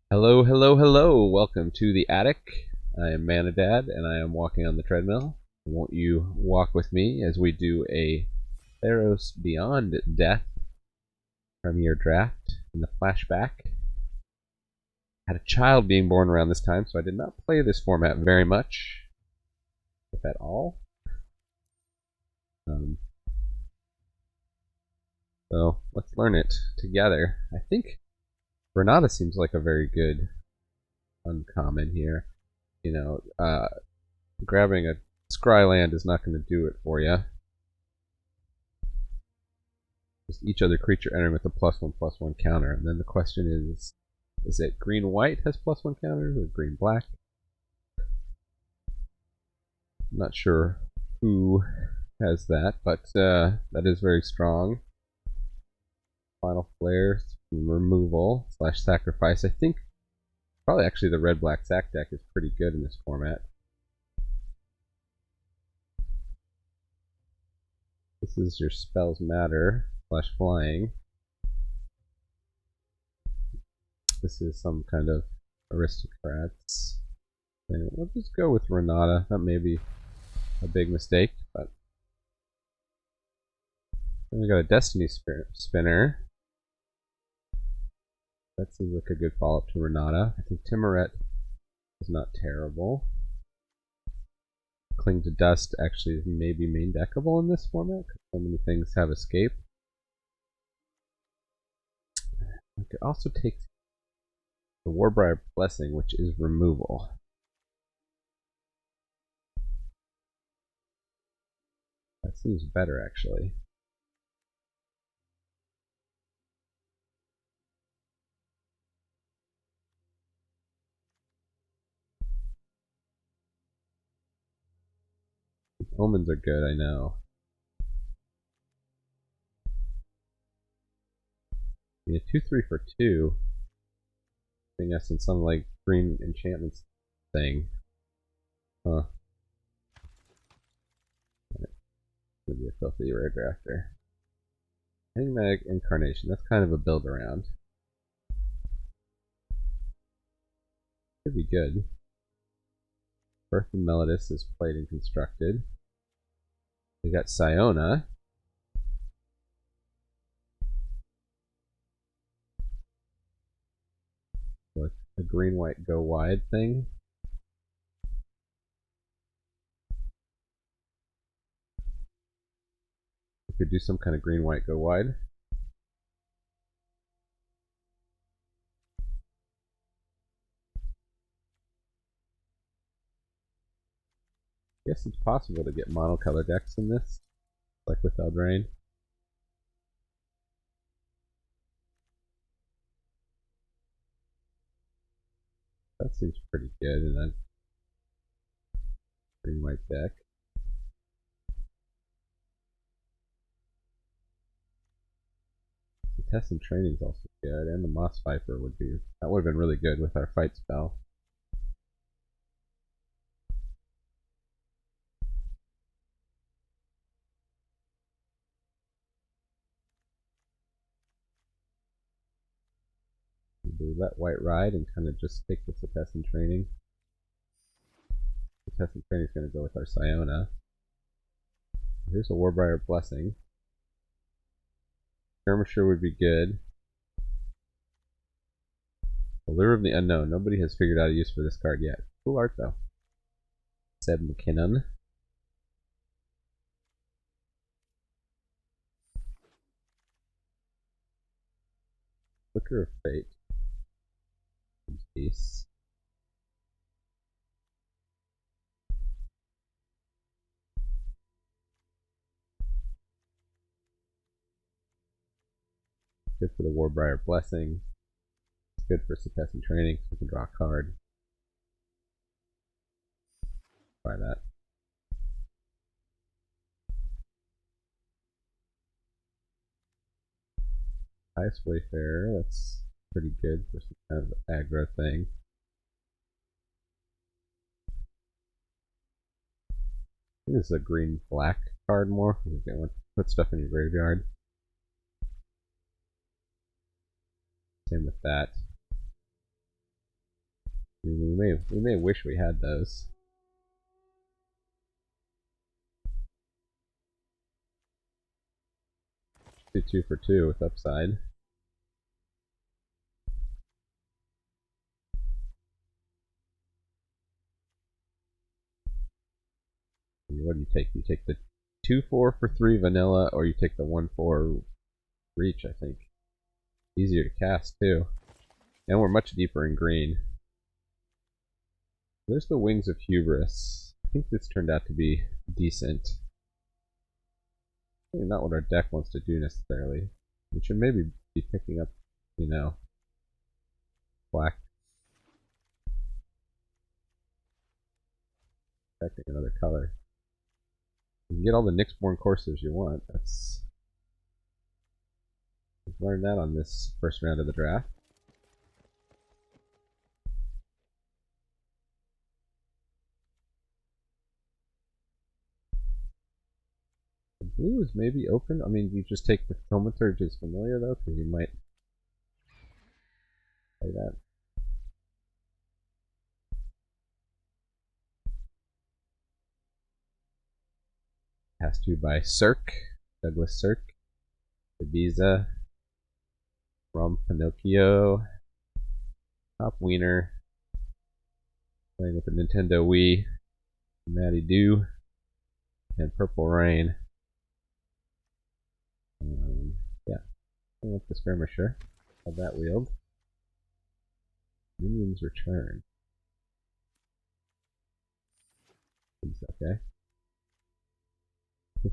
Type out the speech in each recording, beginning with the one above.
Hello, hello, hello. Welcome to the attic. I am Manadad, and I am walking on the treadmill. Won't you walk with me as we do a Theros Beyond Death Premier Draft in the Flashback? I had a child being born around this time, so I did not play this format very much, if at all. So let's learn it together. I think Renata seems like a very good uncommon here. You know, grabbing a Scryland is not going to do it for you. Just each other creature entering with a +1/+1 counter. And then the question is it green-white has +1 counters or green-black? I'm not sure who has that, but that is very strong. Final Flare, removal / sacrifice. I think probably actually the red-black sack deck is pretty good in this format. This is your Spells Matter / flying. This is some kind of aristocrats. And we'll just go with Renata. That may be a big mistake, but then we got a Destiny Spinner. That seems like a good follow-up to Renata. I think Timoret is not terrible. Cling to Dust actually is maybe main deckable in this format because so many things have escape. I could also take the Warbriar Blessing, which is removal. That seems better actually. Omens are good, I know. Yeah, 2/3 for 2. Putting us in some like green enchantments thing. Huh. Could be a filthy rare drafter. Enigmatic Incarnation, that's kind of a build around. Could be good. Birth and Melodis is played and constructed. We got Siona. With a green-white go wide thing. We could do some kind of green-white go wide. I guess it's possible to get monocolor decks in this, like with Eldraine. That seems pretty good in a green-white deck. The Test and Training is also good, and the Moss Viper would be, that would have been really good with our fight spell. We let white ride and kind of just take this to Test and Training. The Test and Training is going to go with our Siona. Here's a Warbriar Blessing. Skirmisher would be good. Allure of the Unknown. Nobody has figured out a use for this card yet. Cool art though. Seb McKinnon. Flicker of Fate. Peace. Good for the Warbriar Blessing. It's good for Test and Training, so we can draw a card. Try that. Highest Wayfarer, that's pretty good for some kind of aggro thing. I think this is a green-black card more. You can put stuff in your graveyard. Same with that. We may wish we had those. 2 for 2 with upside. What do you take? You take the 2/4 for 3 vanilla, or you take the 1/4 reach, I think. Easier to cast, too. And we're much deeper in green. There's the Wings of Hubris. I think this turned out to be decent. Maybe not what our deck wants to do necessarily. We should maybe be picking up, you know, black. Expecting another color. You can get all the Nyxborn courses you want. That's. We've learned that on this first round of the draft. The blue is maybe open. I mean, you just take the Thaumaturge as familiar though, because you might play that. Has to by Cirque, Douglas Cirque, Ibiza, Rom Pinocchio, Top Wiener, playing with the Nintendo Wii, Matty Doo, and Purple Rain. Yeah, I want the Skirmisher. Have that wheeled. Minions Return. Okay.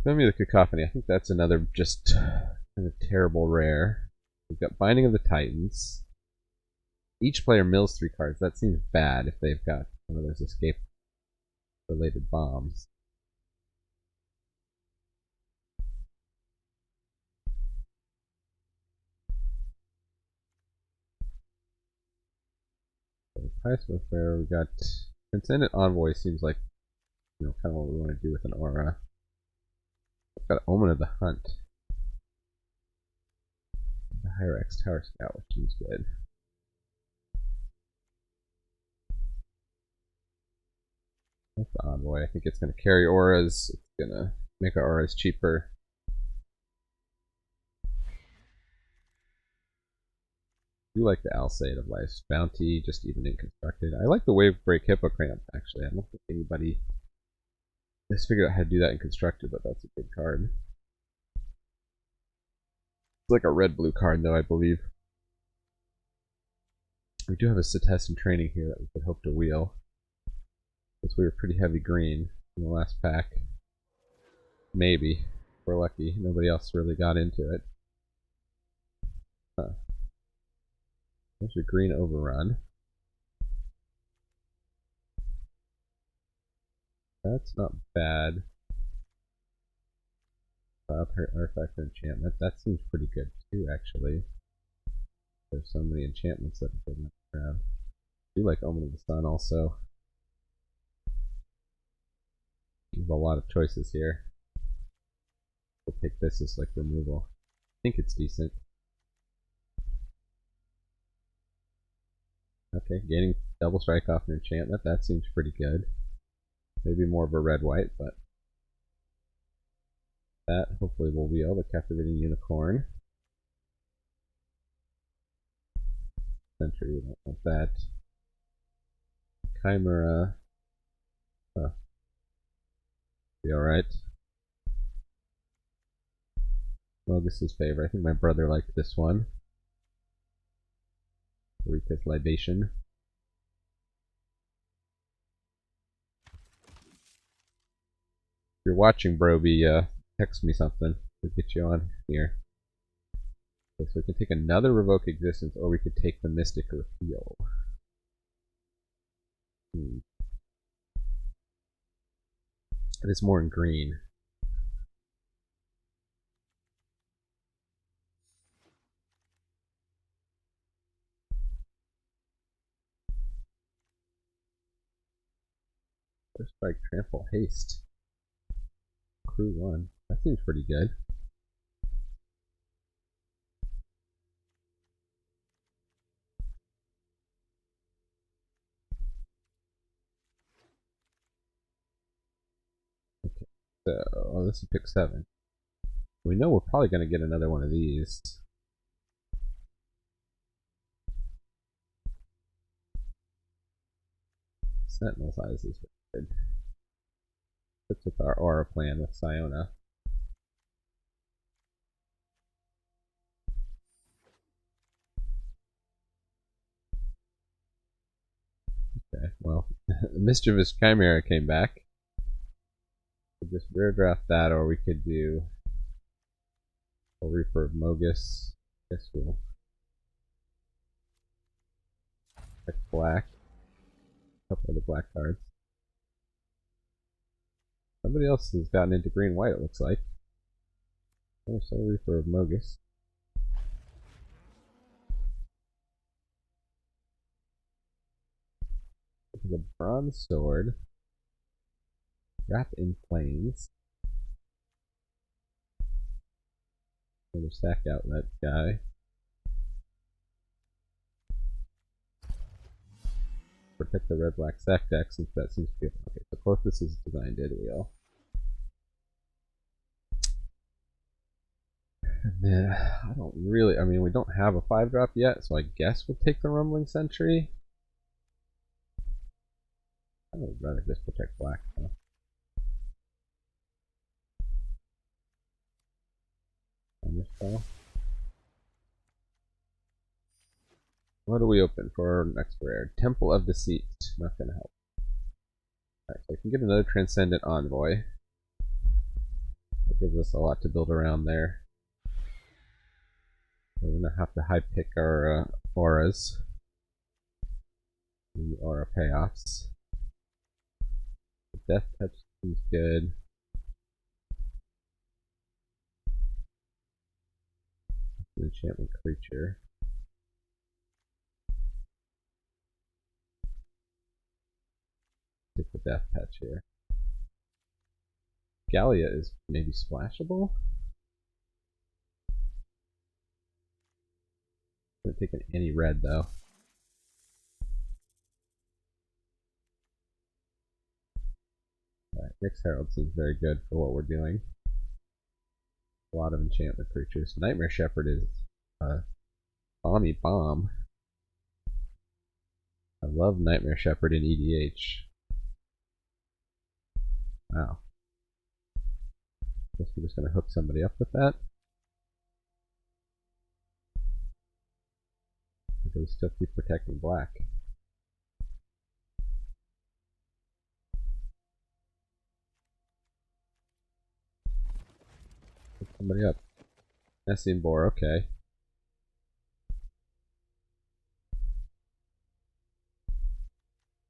Family of the Cacophony. I think that's another just kind of terrible rare. We've got Binding of the Titans. Each player mills 3 cards. That seems bad if they've got one of those escape-related bombs. Price Warfare, we got Transcendent Envoy. Seems like, you know, kind of what we want to do with an aura. We've got Omen of the Hunt. The Hyrax Tower Scout, which seems good. That's the Envoy. I think it's going to carry auras. It's going to make our auras cheaper. I do like the Alseid of Life's Bounty, just even in constructed. I like the Wave Break Hippocramp, actually. I don't think anybody has figured out how to do that in constructed, but that's a good card. It's like a red-blue card, though, I believe. We do have a Setest in training here that we could hope to wheel. Because we were pretty heavy green in the last pack. Maybe. If we're lucky. Nobody else really got into it. Huh. There's your green overrun. That's not bad. Artifact enchantment. That seems pretty good too, actually. There's so many enchantments that have been around. I do like Omen of the Sun also. We have a lot of choices here. We'll take this as like removal. I think it's decent. Okay, gaining double strike off an enchantment. That seems pretty good. Maybe more of a red-white, but that hopefully will wheel. The Captivating Unicorn. Sentry, we don't want that. Chimera. Huh. Be alright. Mogus's Favor. I think my brother liked this one. Rika's Libation. If you're watching, Broby, text me something. We'll get you on here. Okay, so we can take another Revoke Existence, or we could take the Mystic Reveal. It is more in green. First Strike, Trample, Haste. Crew 1. That seems pretty good. So, oh, this is pick 7. We know we're probably going to get another one of these. Sentinel size is good. Fits with our aura plan with Siona. Okay, well, the Mischievous Chimera came back. We could just rare draft that, or we could do a Reaper of Mogus. Guess we'll pick black. A couple of the black cards. Somebody else has gotten into green-white, it looks like. Oh, so Reaper of Mogus. The Bronze Sword. Wrap in Flames. Another sack outlet guy. Protect the red-black sack deck, since that seems to be okay. So closest is designed did wheel. And then I don't really. I mean, we don't have a 5-drop yet, so I guess we'll take the Rumbling Sentry. I would rather just protect black though. What do we open for our next rare? Temple of Deceit. Not gonna help. Alright, so I can get another Transcendent Envoy. That gives us a lot to build around there. We're gonna have to high pick our auras. And the aura payoffs. The Death Touch seems good. Enchantment creature. Take the Death Touch here. Gallia is maybe splashable. Haven't taken any red though. Alright, Nyx Herald seems very good for what we're doing. A lot of enchantment creatures. Nightmare Shepherd is a bomby bomb. I love Nightmare Shepherd in EDH. Wow. Guess we're just gonna hook somebody up with that. Because we still keep protecting black. Hook somebody up. Nessian Boar, okay.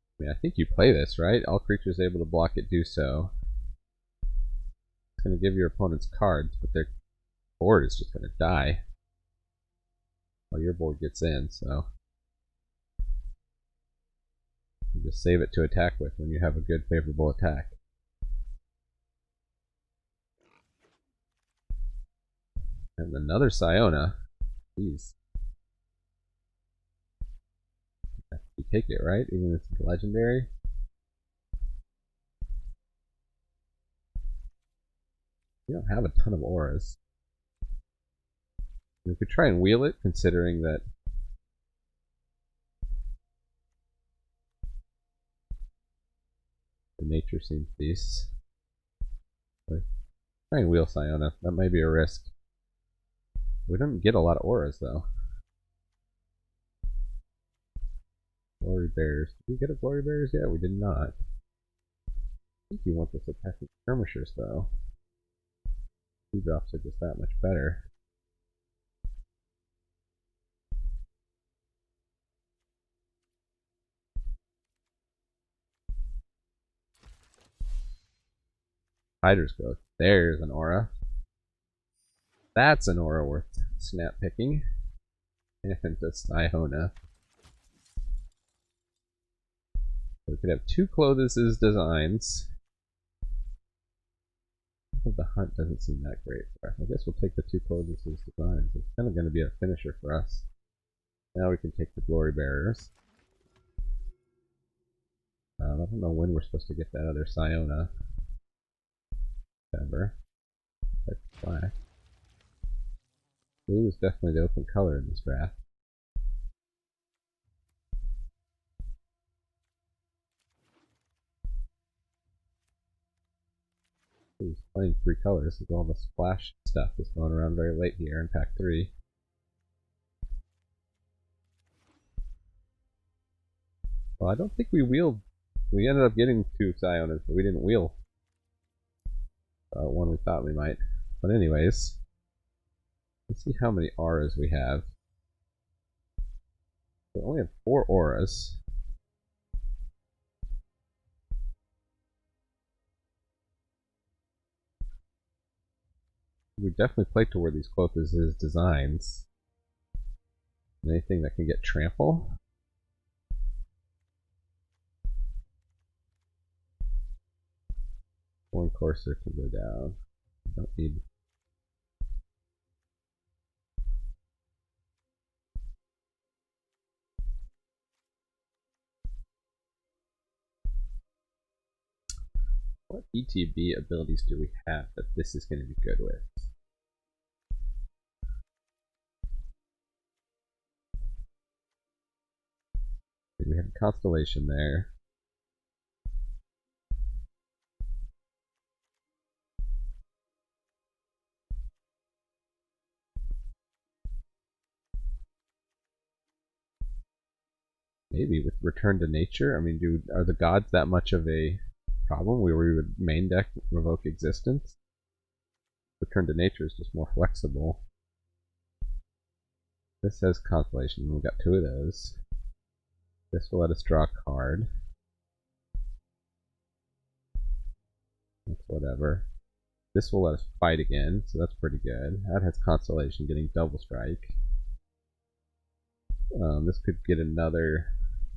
I mean, I think you play this, right? All creatures able to block it do so. It's going to give your opponents cards, but their board is just going to die while your board gets in, so you just save it to attack with when you have a good favorable attack. And another Siona. Jeez. You take it, right? Even if it's legendary. We don't have a ton of auras. We could try and wheel it, considering that the nature seems beasts. Try and wheel Siona. That might be a risk. We don't get a lot of auras though. Glory Bears. Did we get a Glory Bears yet? We did not. I think you want this attacking skirmishers though. 2-drops are just that much better. Hydra's Growth. There's an aura. That's an aura worth snap picking. And just Iona. So we could have 2 Clothes' designs. The hunt doesn't seem that great for us. I guess we'll take the 2 Clothes' designs. It's kind of going to be a finisher for us. Now we can take the Glory Bearers. I don't know when we're supposed to get that other Siona. Whatever. That's black. Blue is definitely the open color in this draft. He's playing 3 colors, because all the splash stuff is going around very late here in pack 3. Well, I don't think we wheeled. We ended up getting 2 Psioneers, but we didn't wheel one we thought we might. But anyways, let's see how many auras we have. We only have 4 auras. We definitely play toward these closest as designs. Anything that can get trample. One courser can go down. Don't need. What ETB abilities do we have that this is going to be good with? We have a constellation there. Maybe with Return to Nature. I mean, are the gods that much of a problem where we would main deck Revoke Existence? Return to Nature is just more flexible. This says Constellation. We've got 2 of those. This will let us draw a card. That's whatever. This will let us fight again, so that's pretty good. That has Constellation getting double strike. This could get another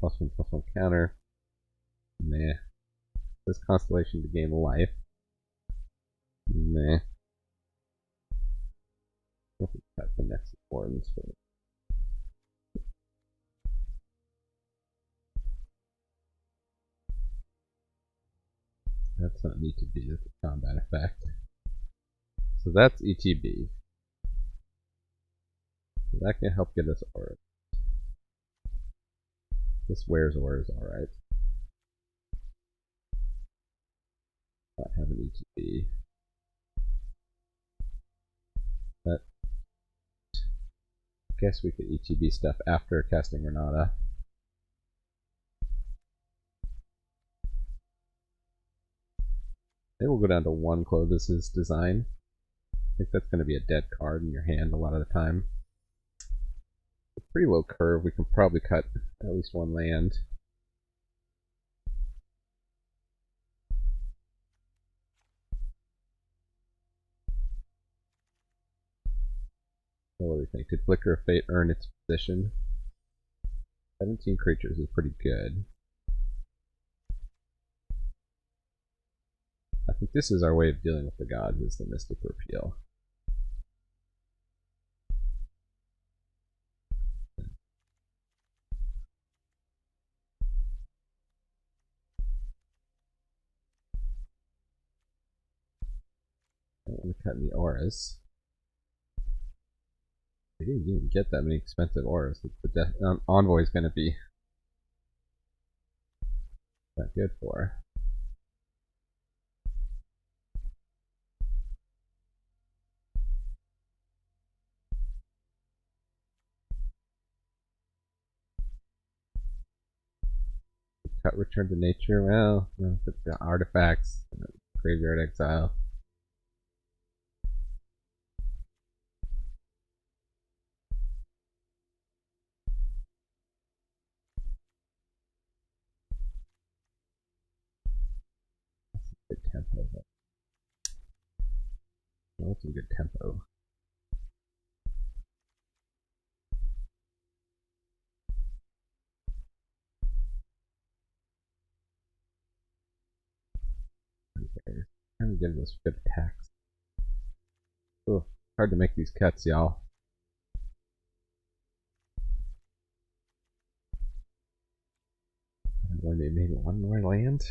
+1/+1 counter. Nah. This Constellation to gain life. Nah. I'll cut the next ones for it. That's not ETB, that's a combat effect. So that's ETB. So that can help get us auras. This wears auras alright. Not have an ETB. But I guess we could ETB stuff after casting Renata. Maybe we'll go down to 1 Clovis's design. I think that's going to be a dead card in your hand a lot of the time. It's a pretty low curve. We can probably cut at least 1 land. What do we think? Did Flicker of Fate earn its position? 17 creatures is pretty good. I think this is our way of dealing with the gods, is the Mystic Repeal. I don't want to cut any auras. We didn't even get that many expensive auras. The Envoy is going to be that good for. Cut Return to Nature. Well, no, the artifacts, Graveyard Exile. Good tempo. That's some good tempo. Trying to get those good attacks. Oh, hard to make these cuts, y'all. I'm going to maybe 1 more land.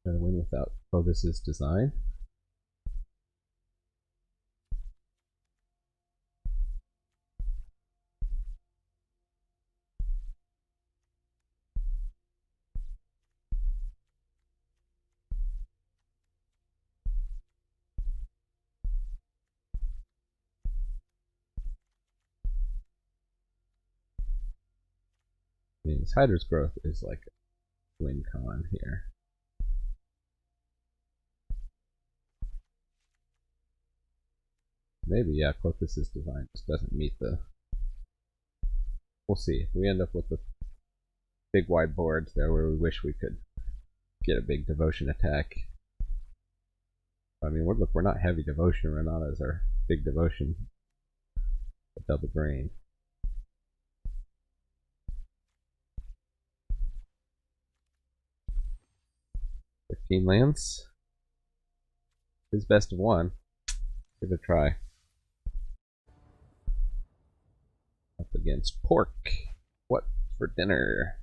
Trying to win without. Oh, this is design. I mean, this Hydra's growth is like a win con here. Maybe, yeah, Cloakus' design just doesn't meet the. We'll see. If we end up with the big wide boards there where we wish we could get a big devotion attack. I mean, we're not heavy devotion. Renata's our big devotion. A double drain. 15 lands. His best of one. Give it a try. Up against Pork. What for dinner?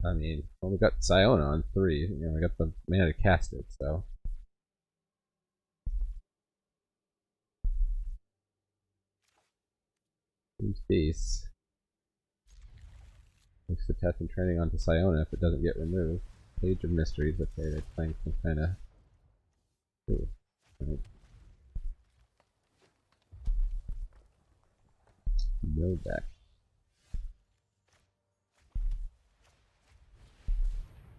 I mean, only got Siona on 3. You know, I got the mana to cast it, so. Use Beast. Makes the test and training onto Siona if it doesn't get removed. Page of Mysteries. Okay, they're playing some kind of. Ooh. Right. No deck.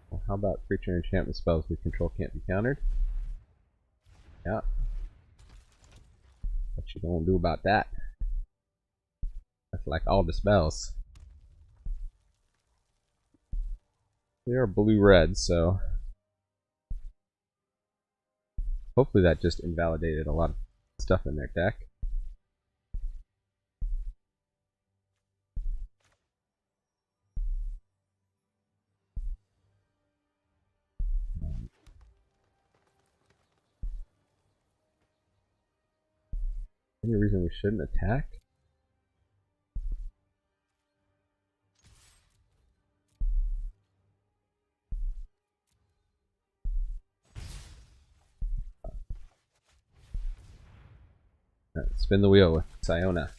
Well, how about creature enchantment spells we control can't be countered? Yeah. What you gonna do about that? That's like all the spells. They are blue-red, so hopefully that just invalidated a lot of stuff in their deck. Any reason we shouldn't attack? Alright, spin the wheel with Siona.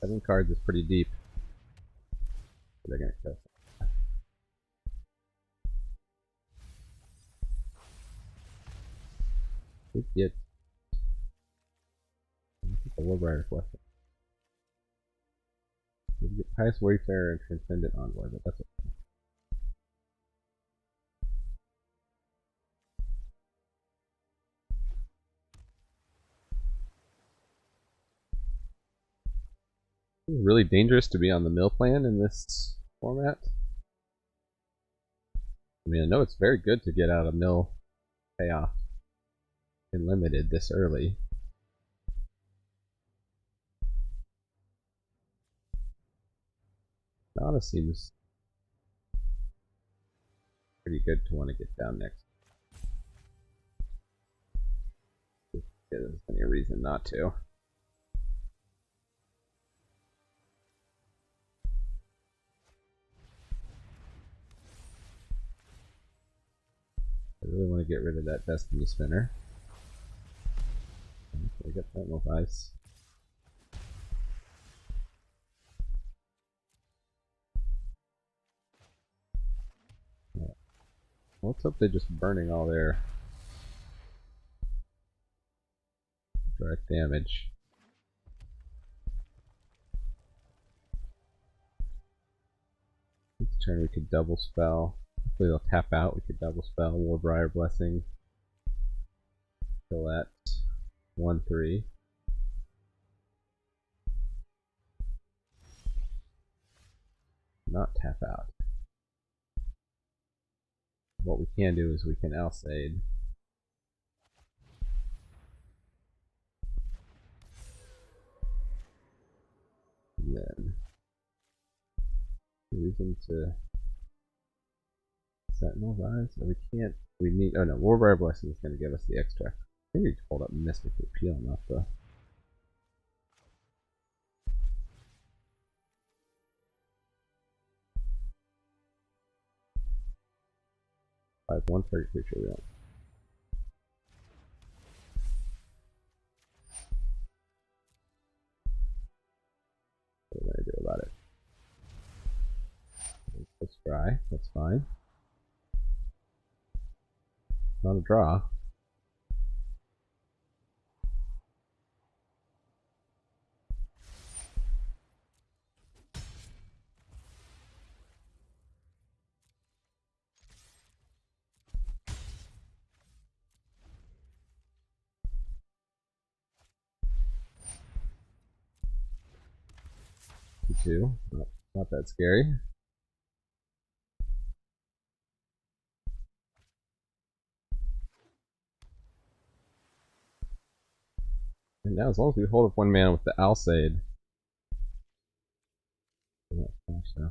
7 cards is pretty deep. They're gonna kill. We get the Warbriar Collection. We get Pious Wayfarer and Transcendent Envoy, but that's okay. It's really dangerous to be on the mill plan in this format. I mean, I know it's very good to get out a mill payoff in limited this early. Nana seems pretty good to want to get down next. There's any reason not to. I really want to get rid of that Destiny Spinner. I got that with ice. Well, let's hope they're just burning all their direct damage. This turn we could double spell. Hopefully they'll tap out. We could double spell Warbriar Blessing. Kill that 1/3. Not tap out. What we can do is we can Alseid. And then reason to Sentinel's Eyes? No, we can't. We need. Oh no, Warbriar Blessing is going to give us the extra. I think we pulled up Mystic Appeal, not the. 1 target creature we don't. What are we gonna do about it? Let's try. That's fine. Not a draw. Two. Not that scary. And now, as long as we hold up 1 mana with the Alseid. Oh, gosh, no.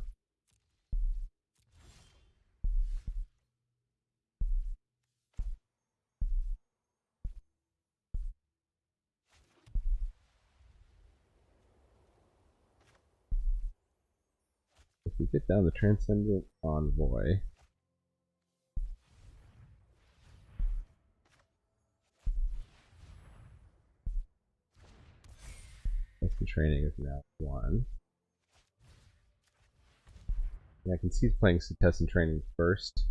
If we get down the Transcendent Envoy. The training is now 1. And I can see he's playing test and training first.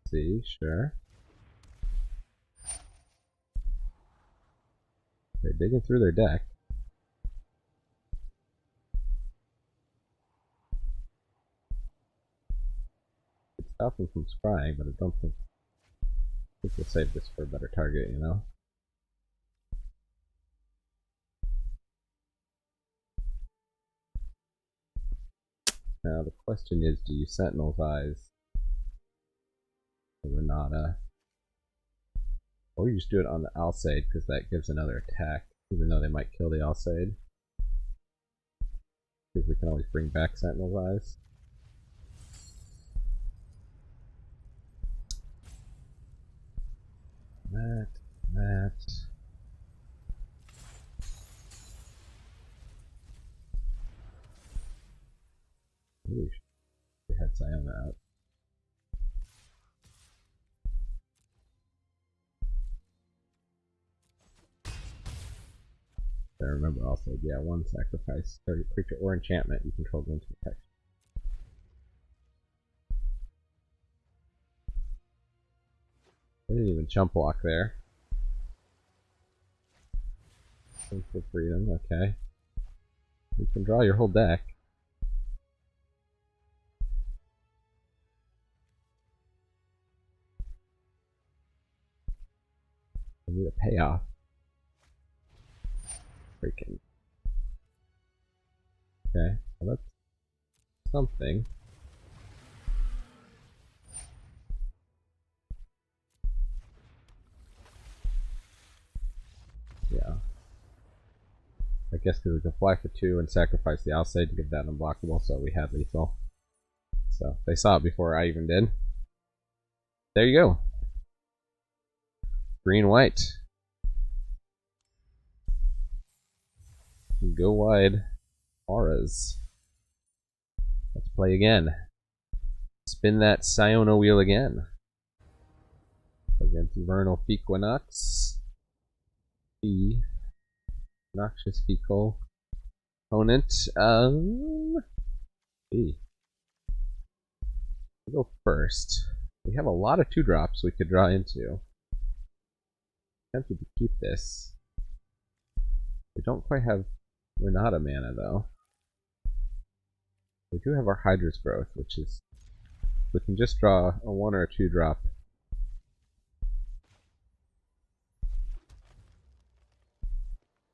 See, sure. They're digging through their deck. Could stop them from scrying, but I don't think. I think we'll save this for a better target, you know? Now the question is, do you Sentinel's Eyes the Renata? Or you just do it on the Alseid, because that gives another attack, even though they might kill the Alseid. Because we can always bring back Sentinel's Eyes. That. Ooh, we had Siona out. I remember also, yeah, 1 sacrifice, target creature or enchantment you control into protection. I didn't even chump block there. Thanks for freedom, okay. You can draw your whole deck. I need a payoff. Freaking. Okay, well that's something. Yeah. I guess because we can fly for 2 and sacrifice the Alseid to give that unblockable, so we had lethal. So they saw it before I even did. There you go. Green-white. Go wide. Auras. Let's play again. Spin that Siona wheel again. Against Vernal Fequinox. The Noxious Fecal opponent. B. We'll go first. We have a lot of 2-drops we could draw into. Tempted to keep this. We don't quite have Renata mana though. We do have our Hydra's Growth, which is, we can just draw a 1 or a 2-drop.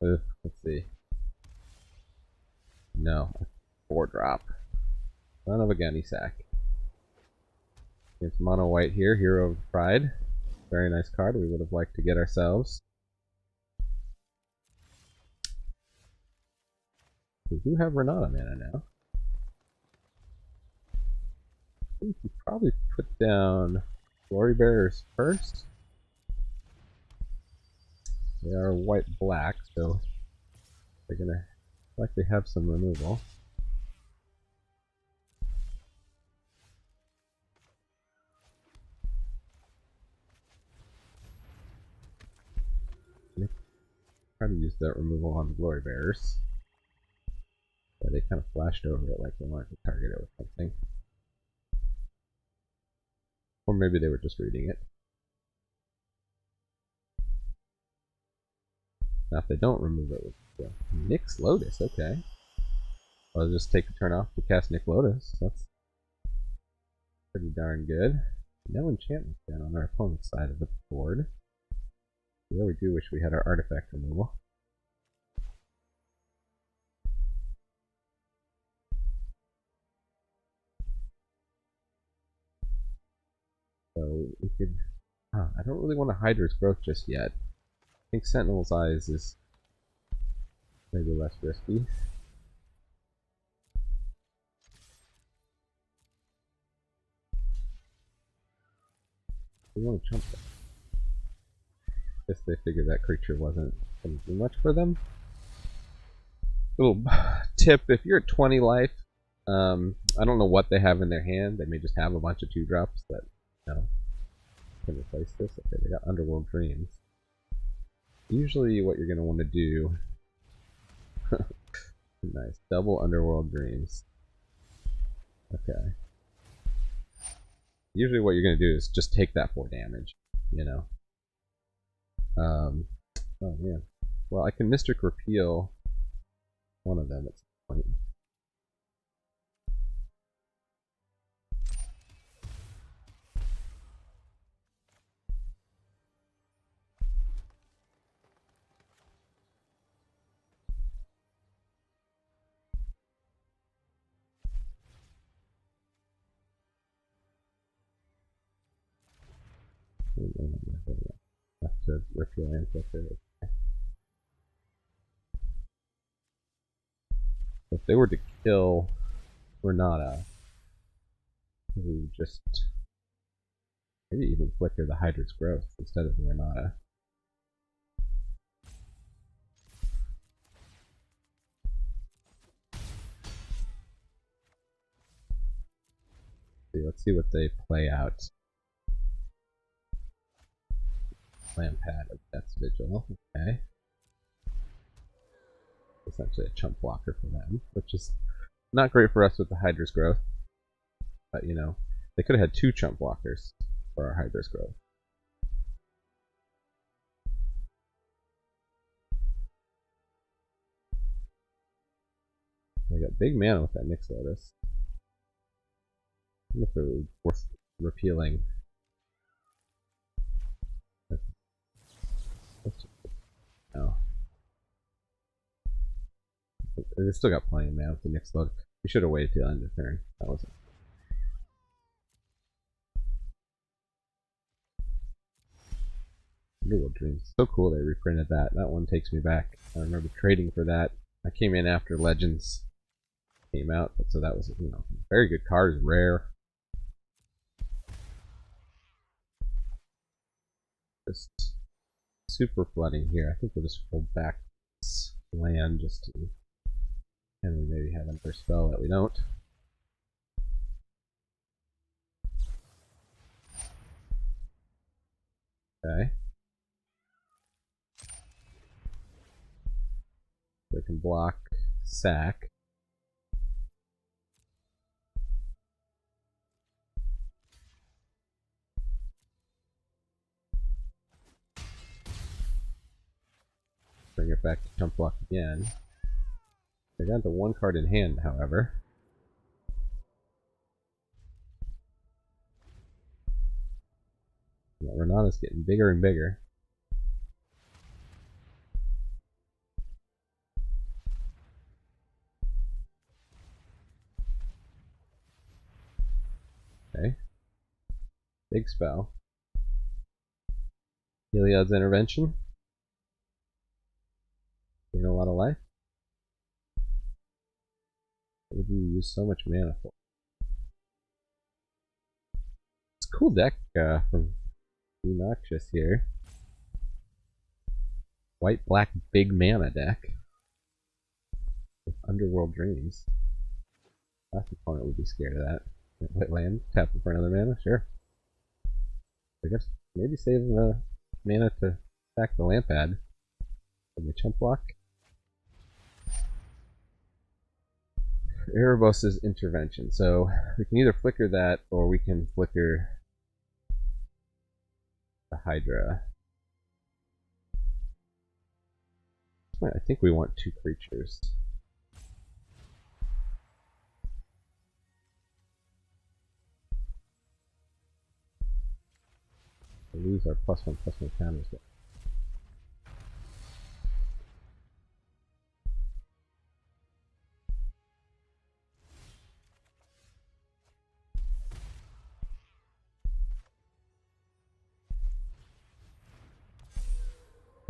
Let's see. No, a 4-drop. Son of a gunny sack. Against mono white here, Hero of Pride. Very nice card we would have liked to get ourselves. We do have Renata mana now. I think we probably put down Glory Bearers first. They are white-black, so they're gonna Likely have some removal. Try to use that removal on the Glory Bearers. Yeah, they kind of flashed over it like they wanted to target it with something. Or maybe they were just reading it. Now if they don't remove it with Nyx Lotus, okay. I'll just take a turn off to cast Nyx Lotus. That's pretty darn good. No enchantment then on our opponent's side of the board. Yeah, we do wish we had our artifact removal. So we could... I don't really want to Hydra's Growth just yet. I think Sentinel's Eyes is maybe less risky. We want to chump it. Guess they figured that creature wasn't going to do much for them. Little tip, if you're at 20 life, I don't know what they have in their hand. They may just have a bunch of 2-drops that, you know, can replace this. Okay, they got Underworld Dreams. Usually what you're going to want to do... nice, double Underworld Dreams. Okay. Usually what you're going to do is just take that 4 damage, you know. Oh man. Well, I can Mystic Repeal one of them at some point. Have to repeal Ancestor. If they were to kill Renata, we would just maybe even flicker the Hydra's Growth instead of the Renata. Let's see what they play out. Lampad of Death's Vigil. Okay. Essentially a chump blocker for them, which is not great for us with the Hydra's Growth. But, you know, they could have had 2 chump blockers for our Hydra's Growth. They got big mana with that Nyx Lotus. I wonder if it would be worth repealing. No. They still got plenty of mana with the Nyx Lotus. We should have waited till the end of the turn. That wasn't. Underworld Dreams. So cool they reprinted that. That one takes me back. I remember trading for that. I came in after Legends came out, so that was, you know, very good card, rare. Just super flooding here. I think we'll just hold back this land just to, and we maybe have another spell that we don't. Okay. They can block sack. Bring it back to chump block again. They're down to 1 card in hand, however. Yeah, Renata's getting bigger and bigger. Okay. Big spell. Heliod's Intervention. Gain a lot of life. What would you use so much mana for? It's a cool deck from Noxious here. White black big mana deck. With Underworld Dreams. Last opponent would be scared of that. Wet land, tap it for another mana, sure. I guess maybe save mana to attack the Lampad from the chump block. Erebos' Intervention. So we can either flicker that or we can flicker the Hydra. I think we want 2 creatures. We lose our +1/+1 counters.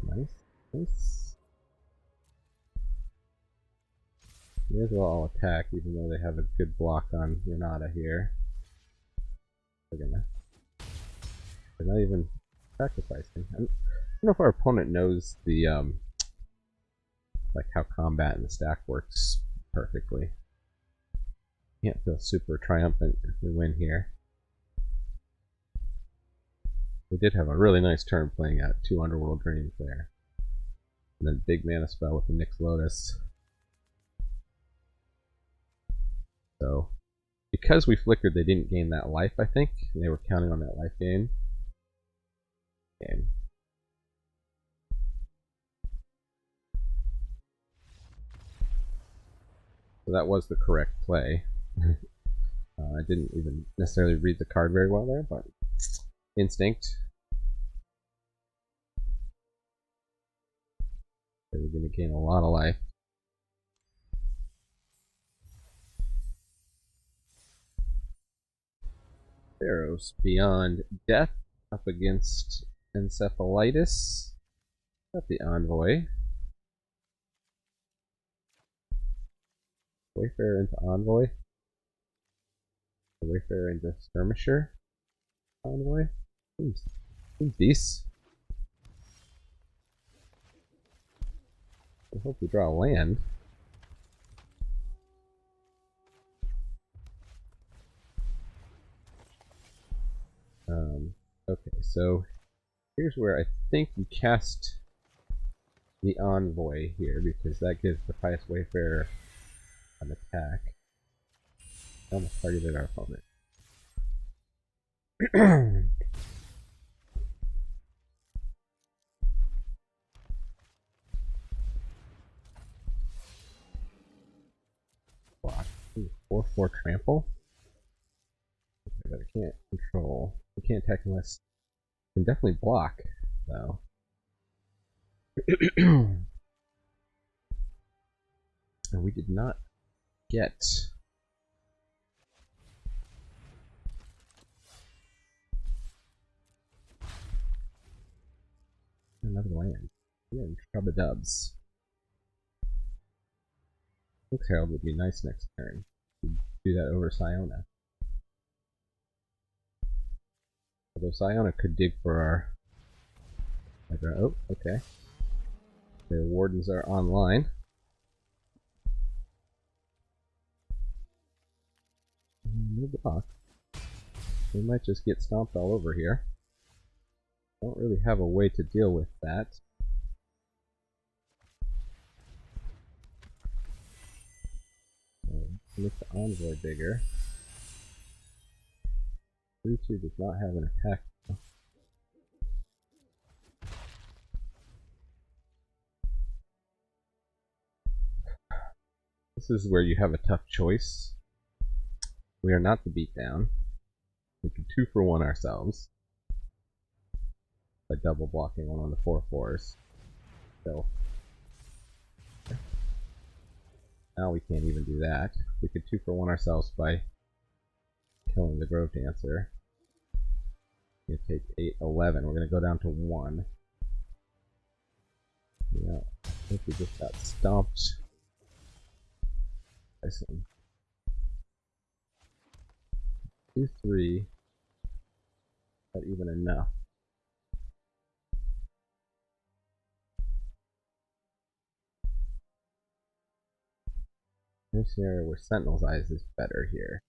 Nice. Nice. May as well all attack, even though they have a good block on Renata here. They're not even sacrificing. I don't know if our opponent knows the like how combat and the stack works perfectly. Can't feel super triumphant if we win here. They did have a really nice turn playing out 2 Underworld Dreams there. And then big mana spell with the Nyx Lotus. So, because we flickered, they didn't gain that life, I think. And they were counting on that life gain. So that was the correct play. I didn't even necessarily read the card very well there, but instinct. So we're going to gain a lot of life. Theros Beyond Death up against Encephalitis. Got the Envoy. Wayfarer into Envoy. Wayfarer into Skirmisher. Envoy. Seems decent. I hope we draw a land. Okay, so here's where I think you cast the Envoy here, because that gives the Pious Wayfarer an attack. Almost targeted our opponent. Block. 4/4 trample. Okay, but I can't control. We can't attack unless. We can definitely block, though. And we did not get another land. Yeah, Trubadubs. Looks Herald would be nice next turn. We'd do that over Siona. Although Siona could dig for our. Oh, okay. Their wardens are online. No block. We might just get stomped all over here. Don't really have a way to deal with that. Make the Envoy bigger. 3/2 does not have an attack. This is where you have a tough choice. We are not the beatdown. We can 2-for-1 ourselves by double blocking one on the 4/4s. So now we can't even do that. We could 2-for-1 ourselves by killing the Grove Dancer. We're gonna take 8, 11. We're gonna go down to 1. Yeah, I think we just got stomped. I see. 2, 3. Not even enough. This area where Sentinel's Eyes is better here.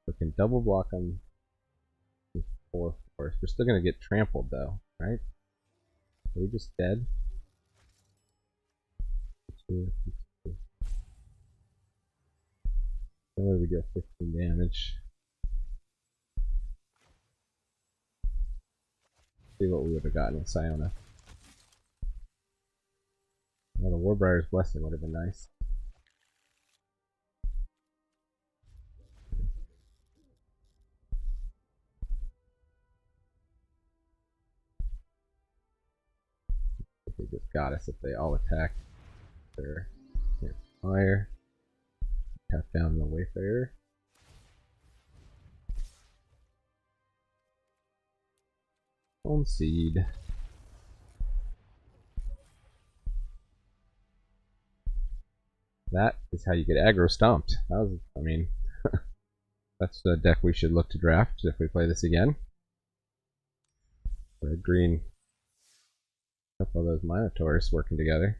We can double block on the 4 force. We're still gonna get trampled though, right? Are we just dead? Where we get 15 damage. See what we would have gotten with Siona. Well, the Warbriar's Blessing would have been nice. They just got us if they all attack. Their fire. Tap down the Wayfarer. Home Seed. That is how you get aggro stomped. That was, I mean, that's the deck we should look to draft if we play this again. Red, green. A couple of those Minotaurs working together.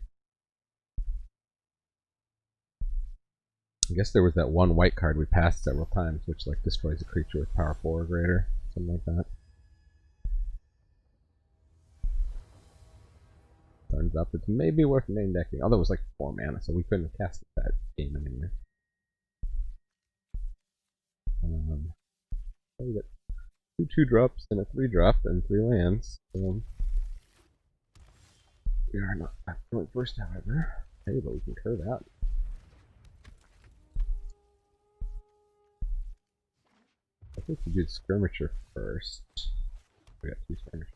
I guess there was that one white card we passed several times, which like destroys a creature with power 4 or greater, something like that. Turns up, it's maybe worth main decking. Although it was like 4 mana, so we couldn't have cast that game anyway. So we got 2 2-drops and a 3-drop and 3 lands. We are not going first, however. Hey, but we can curve out. I think we did Skirmisher first. We got 2 Skirmishers.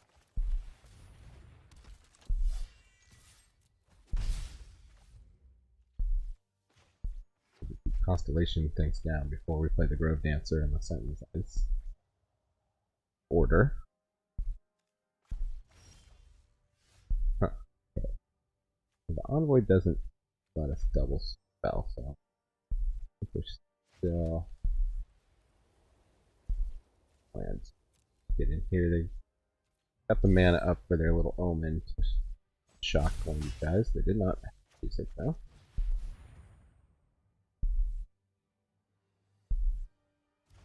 Constellation things down before we play the Grove Dancer and the Sentinel's Eyes. Order. Huh. Okay. The Envoy doesn't let us double spell, so I think we're still plans. Get in here. They got the mana up for their little omen to shock one of these guys. They did not use it though.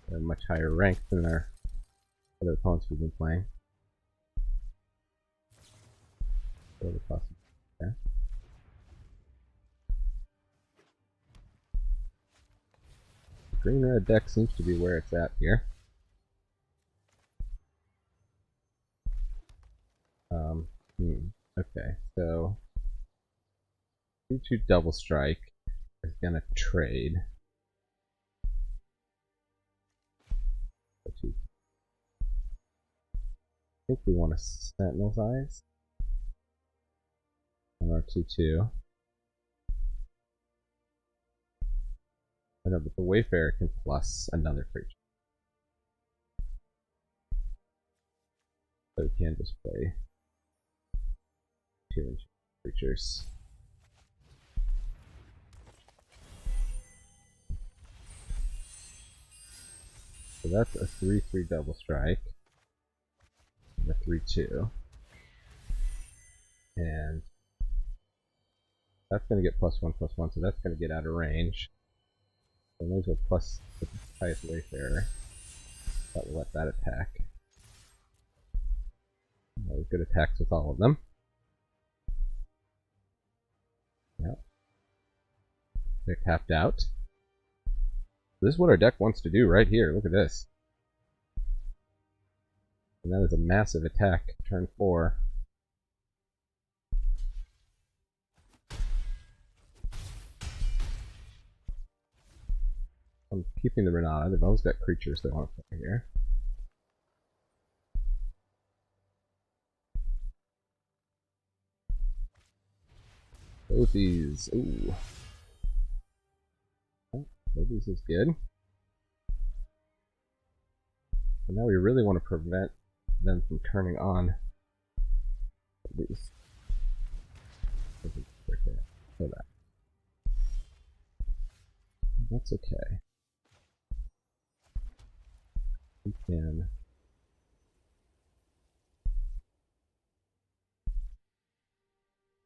They're much higher ranked than our other opponents we've been playing. Okay. Green red deck seems to be where it's at here. Okay, so 2/2 double strike is gonna trade. I think we want a Sentinel's Eyes on our 2/2. I know, but the Wayfarer can plus another creature. So we can just play 2 creatures. So that's a 3/3 double strike. And a 3/2. And that's going to get +1/+1, so that's going to get out of range. So may as well plus the highest Wayfarer. That will let that attack. Good attacks with all of them. Yep. They're tapped out. This is what our deck wants to do right here. Look at this. And that is a massive attack, turn 4. I'm keeping the Renata. They've always got creatures they want to play here. Oathies. Ooh. Oh, Oathies is good. And now we really want to prevent them from turning on these. So that. That's okay. We can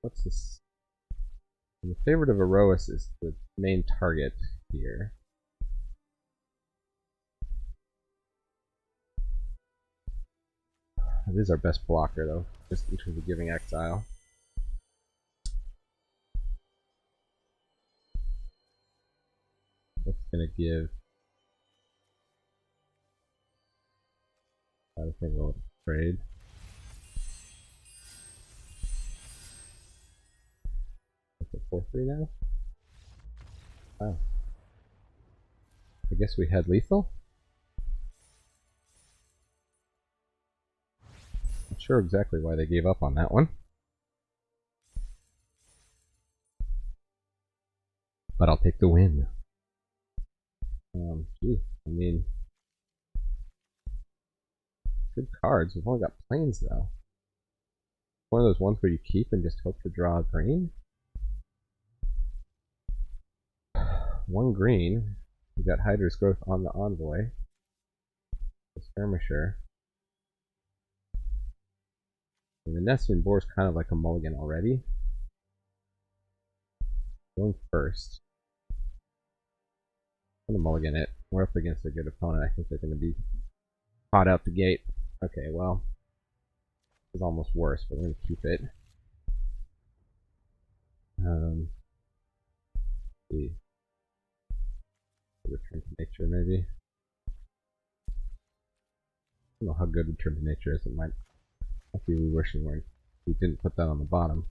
What's this? The favorite of Erois is the main target here. It is our best blocker, though, just in terms of giving exile. That's gonna give. I think we'll trade. It's a 4-3 now? Oh. I guess we had lethal? Not sure exactly why they gave up on that one. But I'll take the win. Gee, I mean, good cards. We've only got planes though. One of those ones where you keep and just hope to draw a green. One green. We got Hydra's Growth on the Envoy. The Skirmisher. And the Nessian Boar is kind of like a mulligan already. Going first. I'm gonna mulligan it. We're up against a good opponent. I think they're gonna be hot out the gate. Okay, well, it's almost worse, but we're gonna keep it. See. Return to Nature, maybe. I don't know how good Return to Nature is. It might be wishing we didn't put that on the bottom.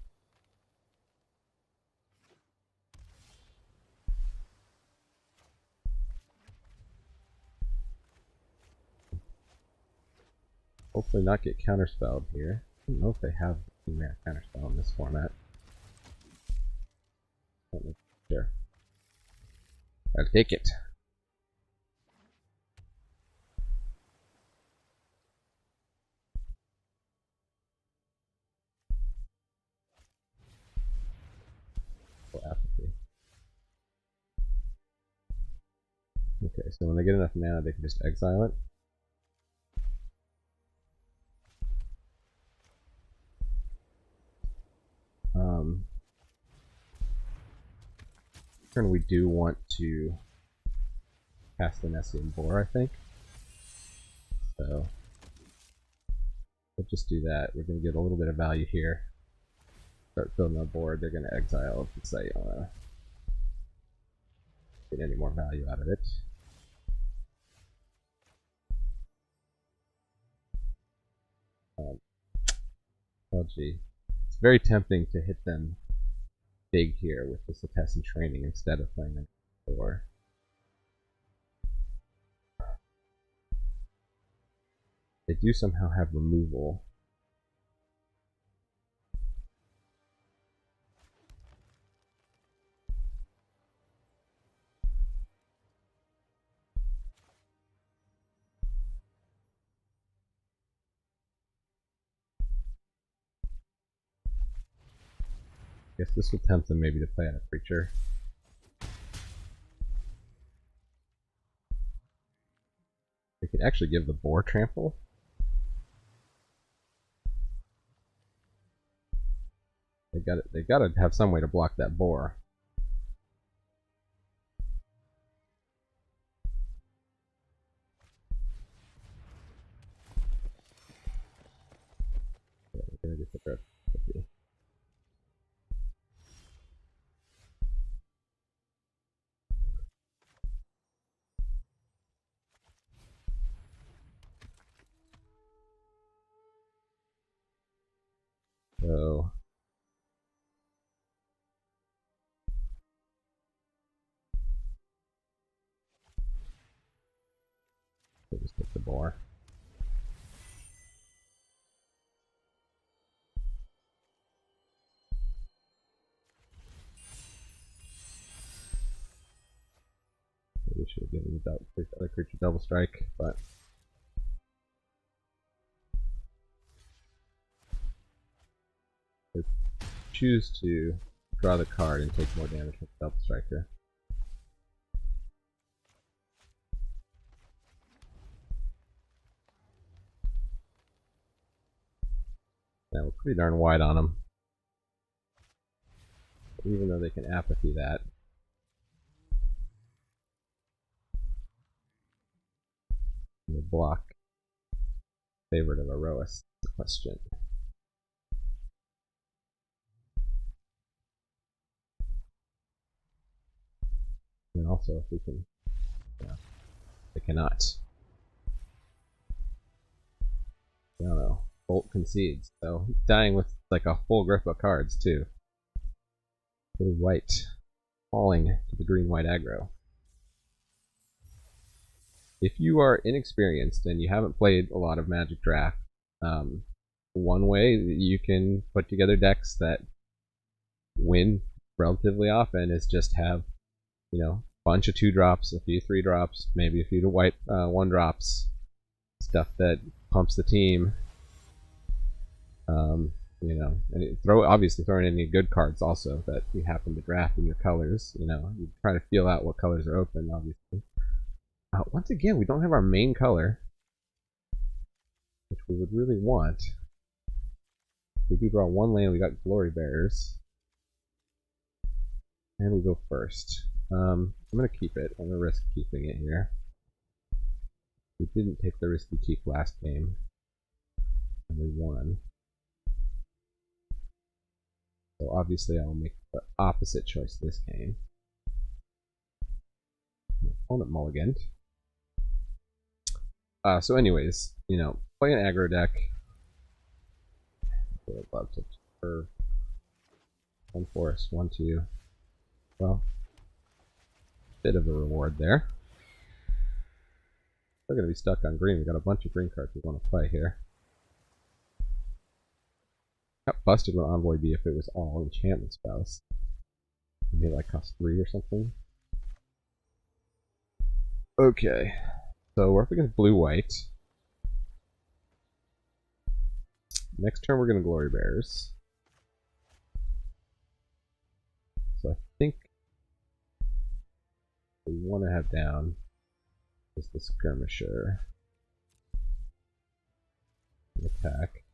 Hopefully not get counterspelled here. I don't know if they have counterspell in this format. Sure. I'll take it. Apathy. Okay, so when they get enough mana, they can just exile it. Turn we do want to cast the Nessian Boar, I think. So we'll just do that. We're going to get a little bit of value here. Start filling our board. They're going to exile if they get any more value out of it. Oh gee. It's very tempting to hit them big here with this Attestant Training instead of playing them before. They do somehow have removal. I guess this would tempt them maybe to play on a creature. They could actually give the Boar trample. They gotta have some way to block that Boar. Yeah, we're gonna get the grip. So we'll just take the Boar. We should have given the other creature double strike, but they choose to draw the card and take more damage with the double striker. Yeah, we're pretty darn wide on them. Even though they can apathy that. The block favorite of Aroas question. And also if we can, yeah, they cannot. I don't know. Bolt concedes, so dying with like a full grip of cards too. Blue white falling to the green white aggro. If you are inexperienced and you haven't played a lot of Magic Draft, one way that you can put together decks that win relatively often is just have, you know, a bunch of 2-drops, a few 3-drops, maybe a few white 1-drops, stuff that pumps the team. You know, and obviously throwing in any good cards also that you happen to draft in your colors. You know, you try to feel out what colors are open, obviously. Once again, we don't have our main color, which we would really want. We do draw one land, we got Glory Bearers. And we go first. I'm going to keep it. I'm going to risk keeping it here. We didn't take the risky keep last game. And we won. So obviously I will make the opposite choice this game. Opponent mulliganed. So anyways, you know, play an aggro deck. I would love to for 1 forest, 1, 2. Well, bit of a reward there. We're going to be stuck on green. We got a bunch of green cards we want to play here. How busted would Envoy be if it was all enchantment spells? Maybe like cost 3 or something. Okay, so we're up against blue-white. Next turn we're going to Glory Bears. So I think we want to have down is the Skirmisher. Attack.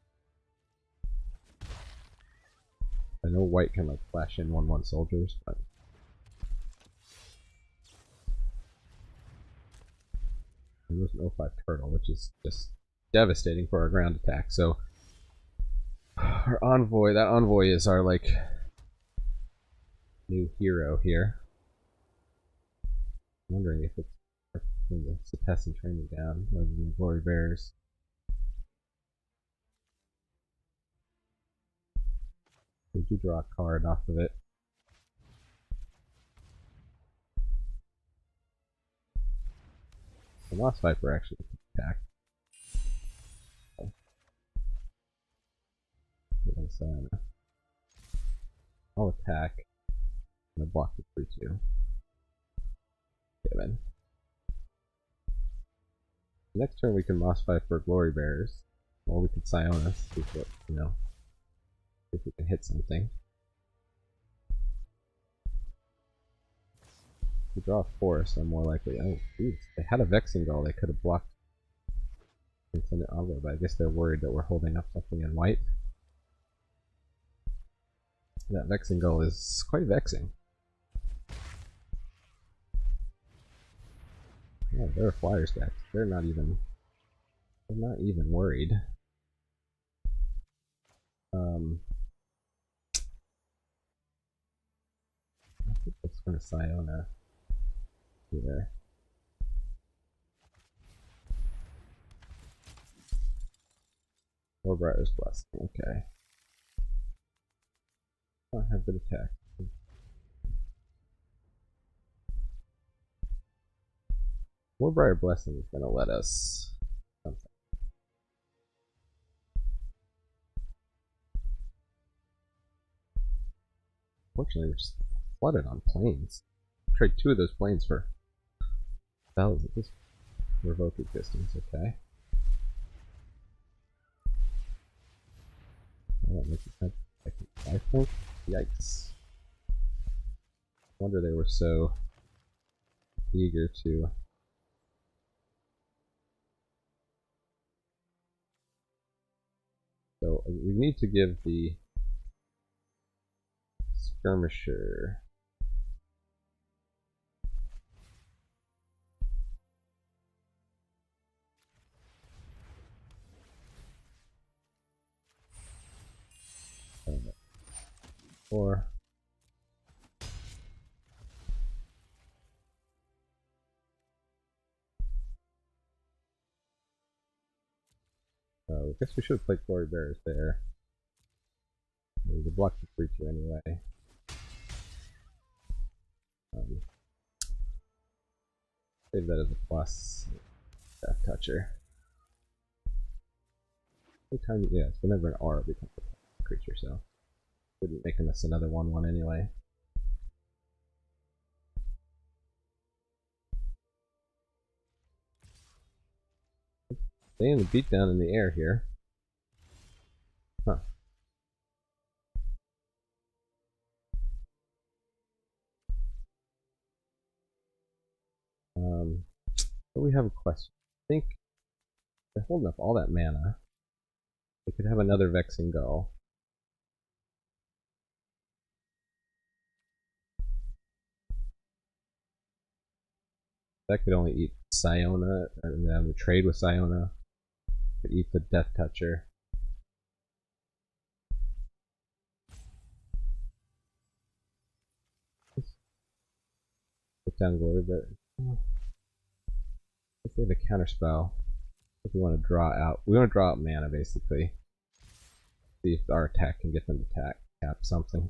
I know white can like flash in 1/1 soldiers, but there's an 0/5 turtle, which is just devastating for our ground attack. So our envoy, that envoy is our like new hero here. I'm wondering if it's the test and training down rather than Glory Bears. We do draw a card off of it. The Lost Viper actually attack. I'll attack and I'll block the 3/2. Given. Next turn we can Moss Viper Glory Bears, or we can Sionis, see what, you know, if we can hit something. If we draw a forest, I'm more likely. Oh, geez, they had a Vexing Gull. They could have blocked Infinite Envoy, but I guess they're worried that we're holding up something in white. That Vexing Gull is quite vexing. Yeah, they're a Flyers deck. They're not even worried. I think that's going to Siona here. Or Briar's Blessing. Okay. I have good attack. Warbriar Blessing is going to let us something. Fortunately, we're just flooded on planes. Trade 2 of those planes for spells at this revoke existence, okay. That makes it kind of, I think. Yikes. Wonder they were so eager to. So we need to give the Skirmisher. Four. I guess we should have played Glory Bearers there. There's a block the creature anyway. Save that as a plus. Death Toucher. Anytime, yeah, it's whenever an R becomes a creature, so wouldn't making this another 1/1 anyway. Staying the beatdown in the air here. Huh. But we have a question. I think they're holding up all that mana. They could have another Vexing Gull. That could only eat Siona, and then the trade with Siona. Could eat the Death Toucher. Put down Glory, but if they have a counterspell, if we want to draw out, we want to draw out mana basically. See if our attack can get them to tap something.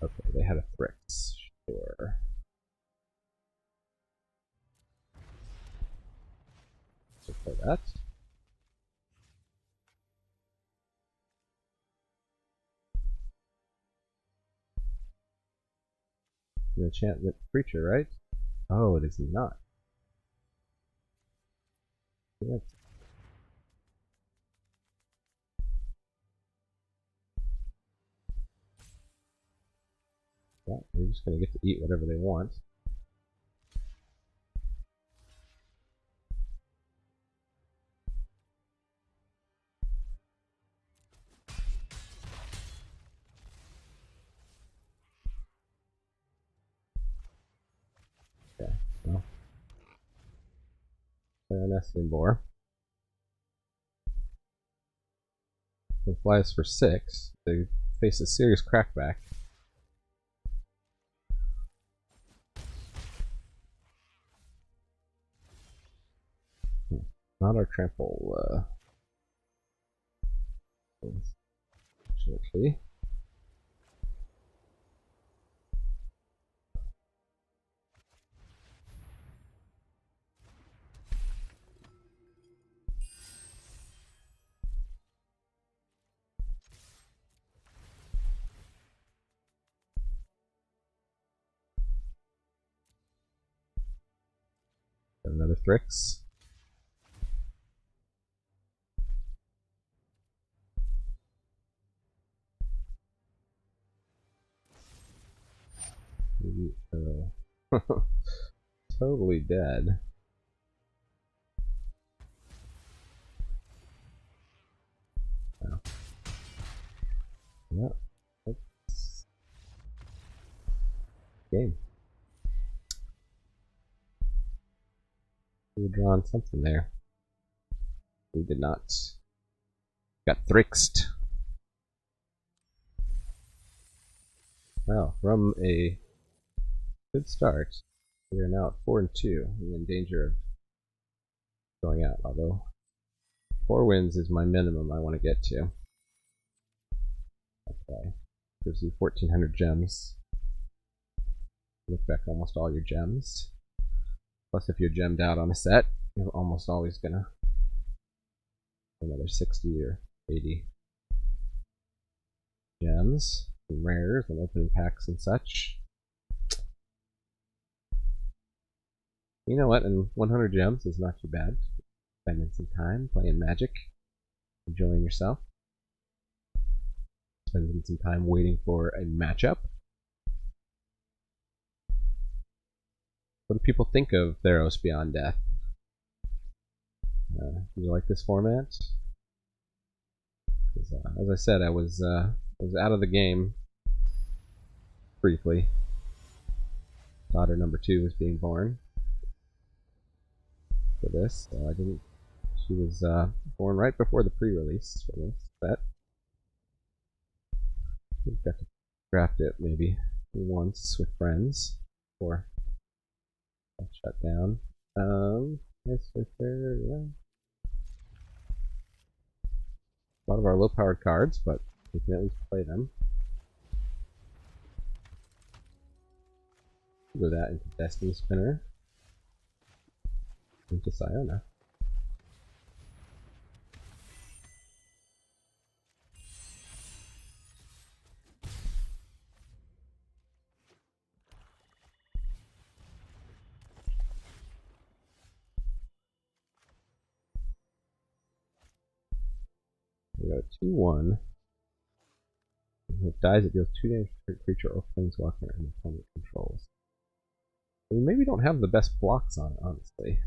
Okay, they had a Thrix. Sure. So play that. An enchantment creature, right? Oh, it is not. Yes. Yeah, they're just gonna get to eat whatever they want. Okay, well. Play a Nessian Boar. They fly us for 6. They face a serious crackback. Not our trample, unfortunately. Another Thrix. Totally dead. Wow. Yeah. That's game. We drawn something there. We did not. Got Thrixed. Wow, from a good start, we are now at 4-2 and in danger of going out, although 4 wins is my minimum I want to get to. Okay, gives you 1,400 gems. Look back almost all your gems. Plus if you're gemmed out on a set, you're almost always gonna another 60 or 80 gems and rares and opening packs and such. You know what, and 100 gems is not too bad. Spending some time playing Magic, enjoying yourself, spending some time waiting for a matchup. What do people think of Theros Beyond Death? Do you like this format? As I said, I was out of the game briefly. Daughter number 2 was being born for this, so I didn't. She was born right before the pre-release for this set. We've got to draft it maybe once with friends before I shut down. Yes, right there, yeah. A lot of our low-powered cards, but we can at least play them. Go that into Destiny Spinner. Into Siona. We got a 2/1. If it dies, it deals 2 damage to a creature or planeswalker and opponent controls. We maybe don't have the best blocks on it, honestly.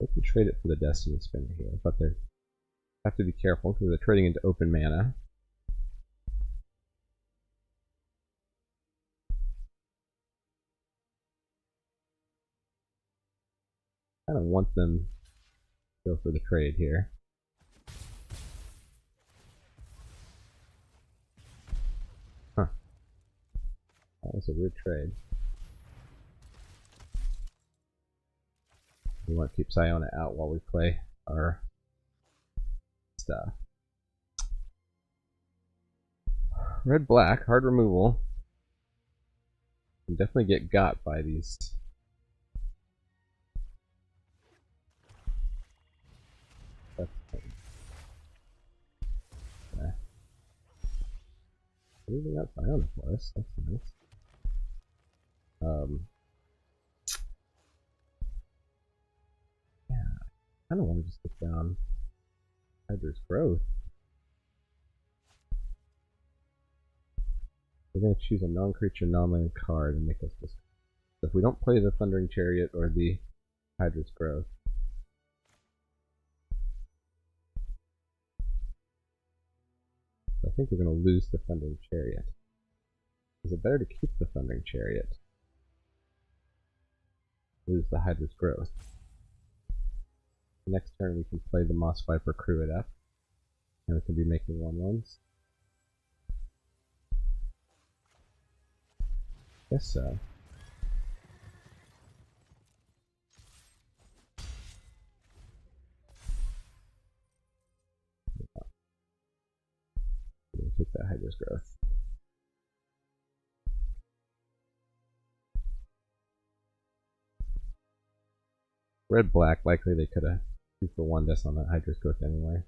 They can trade it for the Destiny Spinner here, but they have to be careful because they're trading into open mana. I don't want them to go for the trade here. Huh. That was a weird trade. We want to keep Siona out while we play our stuff. Red-black, hard removal. You definitely get got by these. Moving up Siona for us, that's nice. Yeah, I kind of want to just get down Hydra's Growth. We're going to choose a non-creature, non-land card and make us this. So if we don't play the Thundering Chariot or the Hydra's Growth, I think we're going to lose the Thundering Chariot. Is it better to keep the Thundering Chariot? Lose the Hydra's Growth. Next turn we can play the Moss Viper, crew it up, and we can be making 1/1s. Guess so. We'll take that Hydra's Growth. Red-black, likely they could have 2-for-1 this on that Hydra's Growth anyway.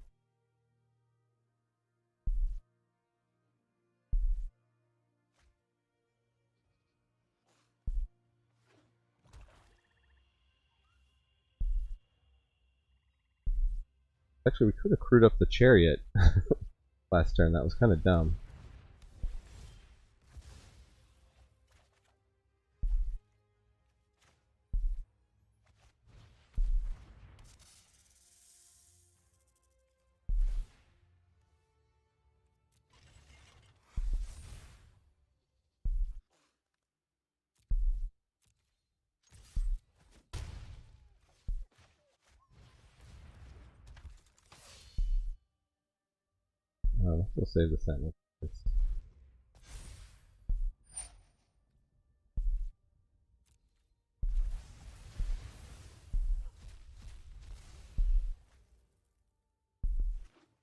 Actually, we could have crewed up the Chariot last turn. That was kind of dumb. We'll save the sentence.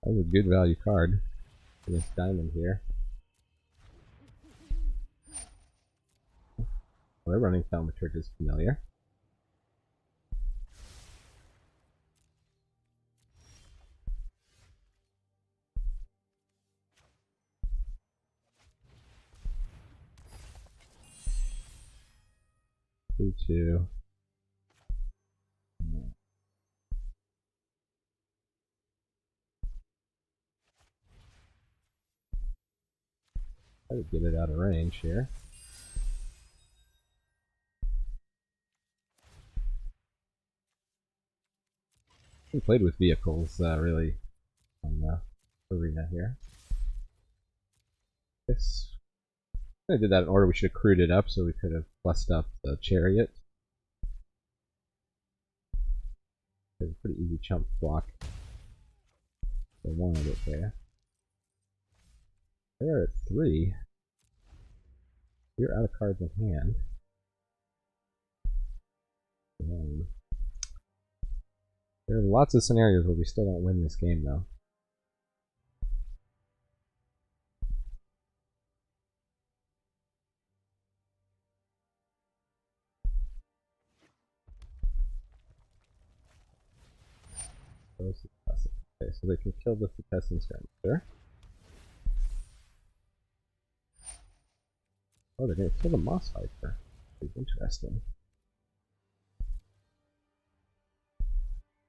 That was a good value card against Diamond here. We're running Thaumaturge's Familiar. Two. Try to get it out of range here. We played with vehicles really on the arena here. Guess I did that in order. We should have crewed it up so we could have plussed up the chariot. It's a pretty easy chump block. So wanted it there. They're at 3. You're out of cards in hand. There are lots of scenarios where we still don't win this game, though. Okay, so they can kill the Theros Skirmisher. Oh, they're going to kill the Moss Viper. That's interesting.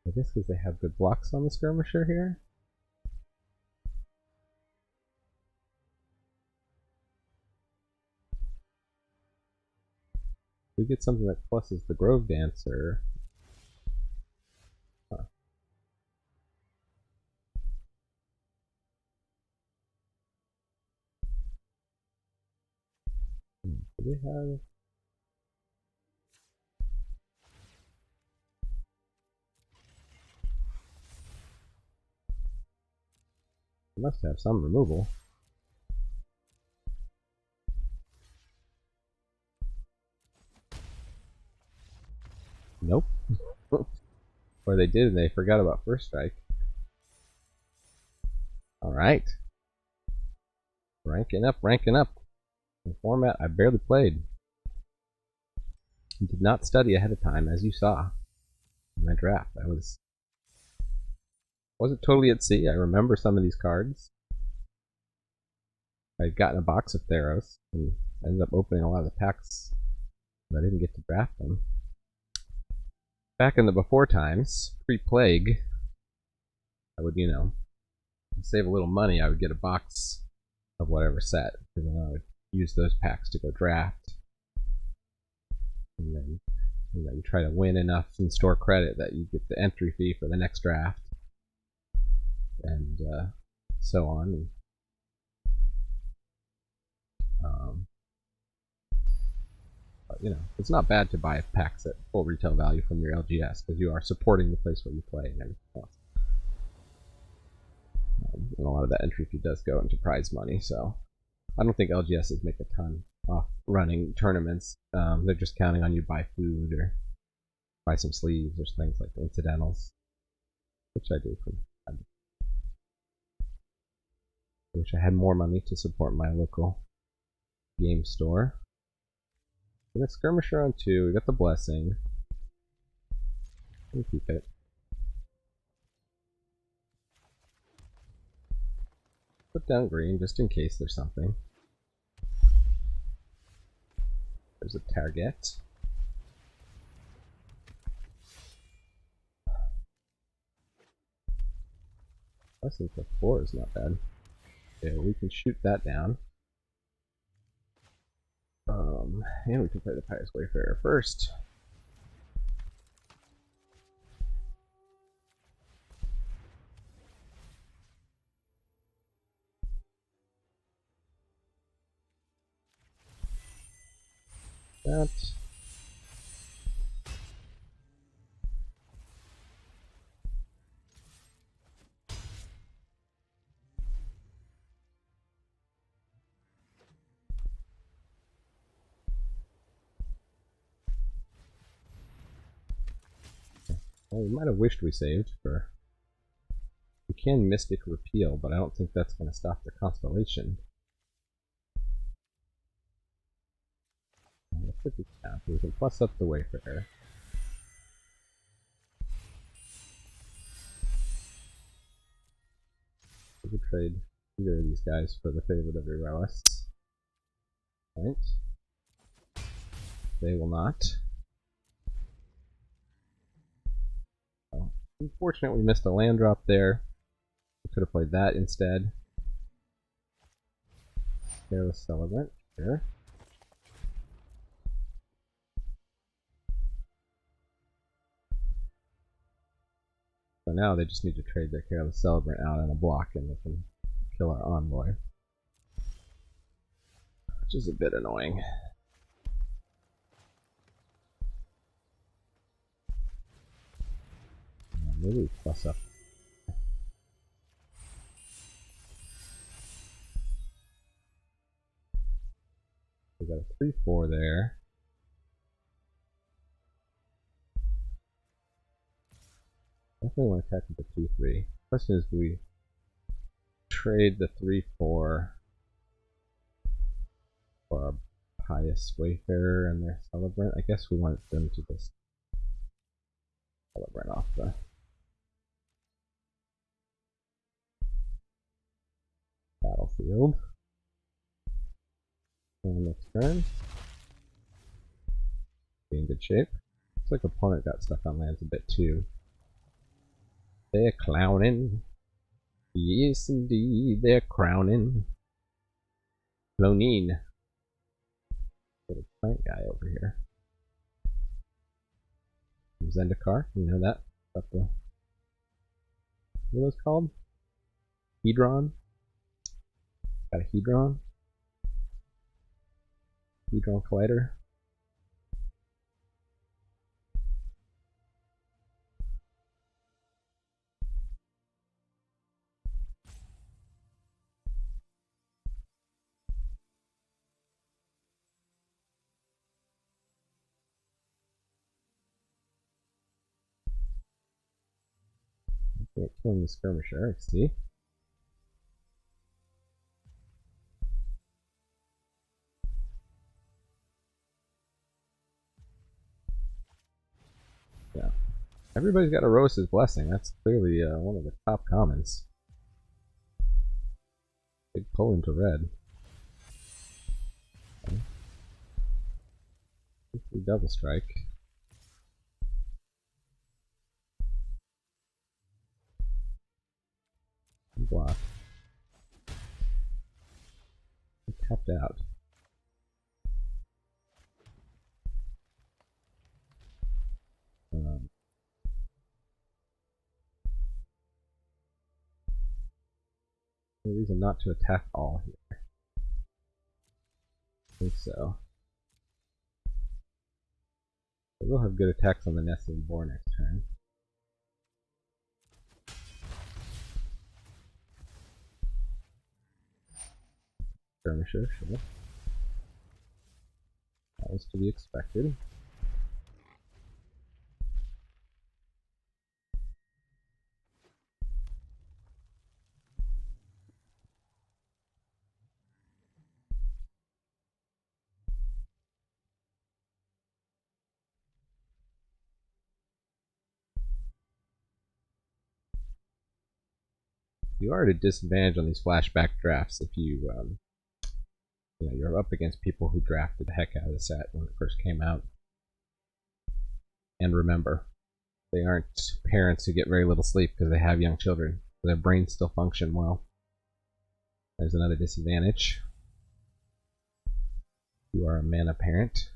I guess because they have good blocks on the Skirmisher here. We get something that pluses the Grove Dancer. Huh. Do they have... They must have some removal. Nope. Or they did and they forgot about First Strike. Alright. Ranking up, ranking up. The format I barely played. Did not study ahead of time, as you saw in my draft. I wasn't totally at sea. I remember some of these cards. I'd gotten a box of Theros and ended up opening a lot of the packs, but I didn't get to draft them. Back in the before times, pre-plague, I would, save a little money. I would get a box of whatever set, and then I would use those packs to go draft. And then, you try to win enough in store credit that you get the entry fee for the next draft, and so on. But, it's not bad to buy packs at full retail value from your LGS because you are supporting the place where you play and everything else. And a lot of that entry fee does go into prize money, so I don't think LGSs make a ton off running tournaments. They're just counting on you to buy food or buy some sleeves or things like incidentals, which I do from time to time. I wish I had more money to support my local game store. We got Skirmisher on 2, we got the Blessing. We'll keep it. Put down green just in case there's something. There's a target. Blessing for 4 is not bad. Yeah, we can shoot that down. And we can play the Pious Wayfarer first. That. Well, we might have wished we saved for... We can Mystic Repeal, but I don't think that's going to stop the Constellation. We can plus up the Wayfarer. We could trade either of these guys for the favorite of your relics. Right? They will not. Oh, unfortunately, we missed a land drop there. We could have played that instead. Careless Celebrant, sure. So now they just need to trade their Careless Celebrant out on a block and they can kill our Envoy. Which is a bit annoying. Maybe we plus up. We got a 3/4 there. Definitely want to attack with the 2/3. Question is, do we trade the 3/4 for a Pious Wayfarer and their Celebrant? I guess we want them to just Celebrant off the battlefield. And next turn, be in good shape. Looks like opponent got stuck on lands a bit too. They're clowning. Yes, indeed, they're crowning. Clonine. Little plant guy over here. Zendikar, you know that? What are those called? Hedron? Got a Hedron? Hedron Collider? Yeah, killing the skirmisher, I see. Yeah. Everybody's got a Rose's Blessing. That's clearly one of the top commons. Big pull into red. Okay. Double strike. Block. He tapped out. No reason not to attack all here. I think so. But we'll have good attacks on the Nessian Boar next turn. Skirmisher, sure. That was to be expected. You are at a disadvantage on these flashback drafts if you, you're up against people who drafted the heck out of the set when it first came out. And remember, they aren't parents who get very little sleep because they have young children. Their brains still function well. There's another disadvantage. You are a mana parent.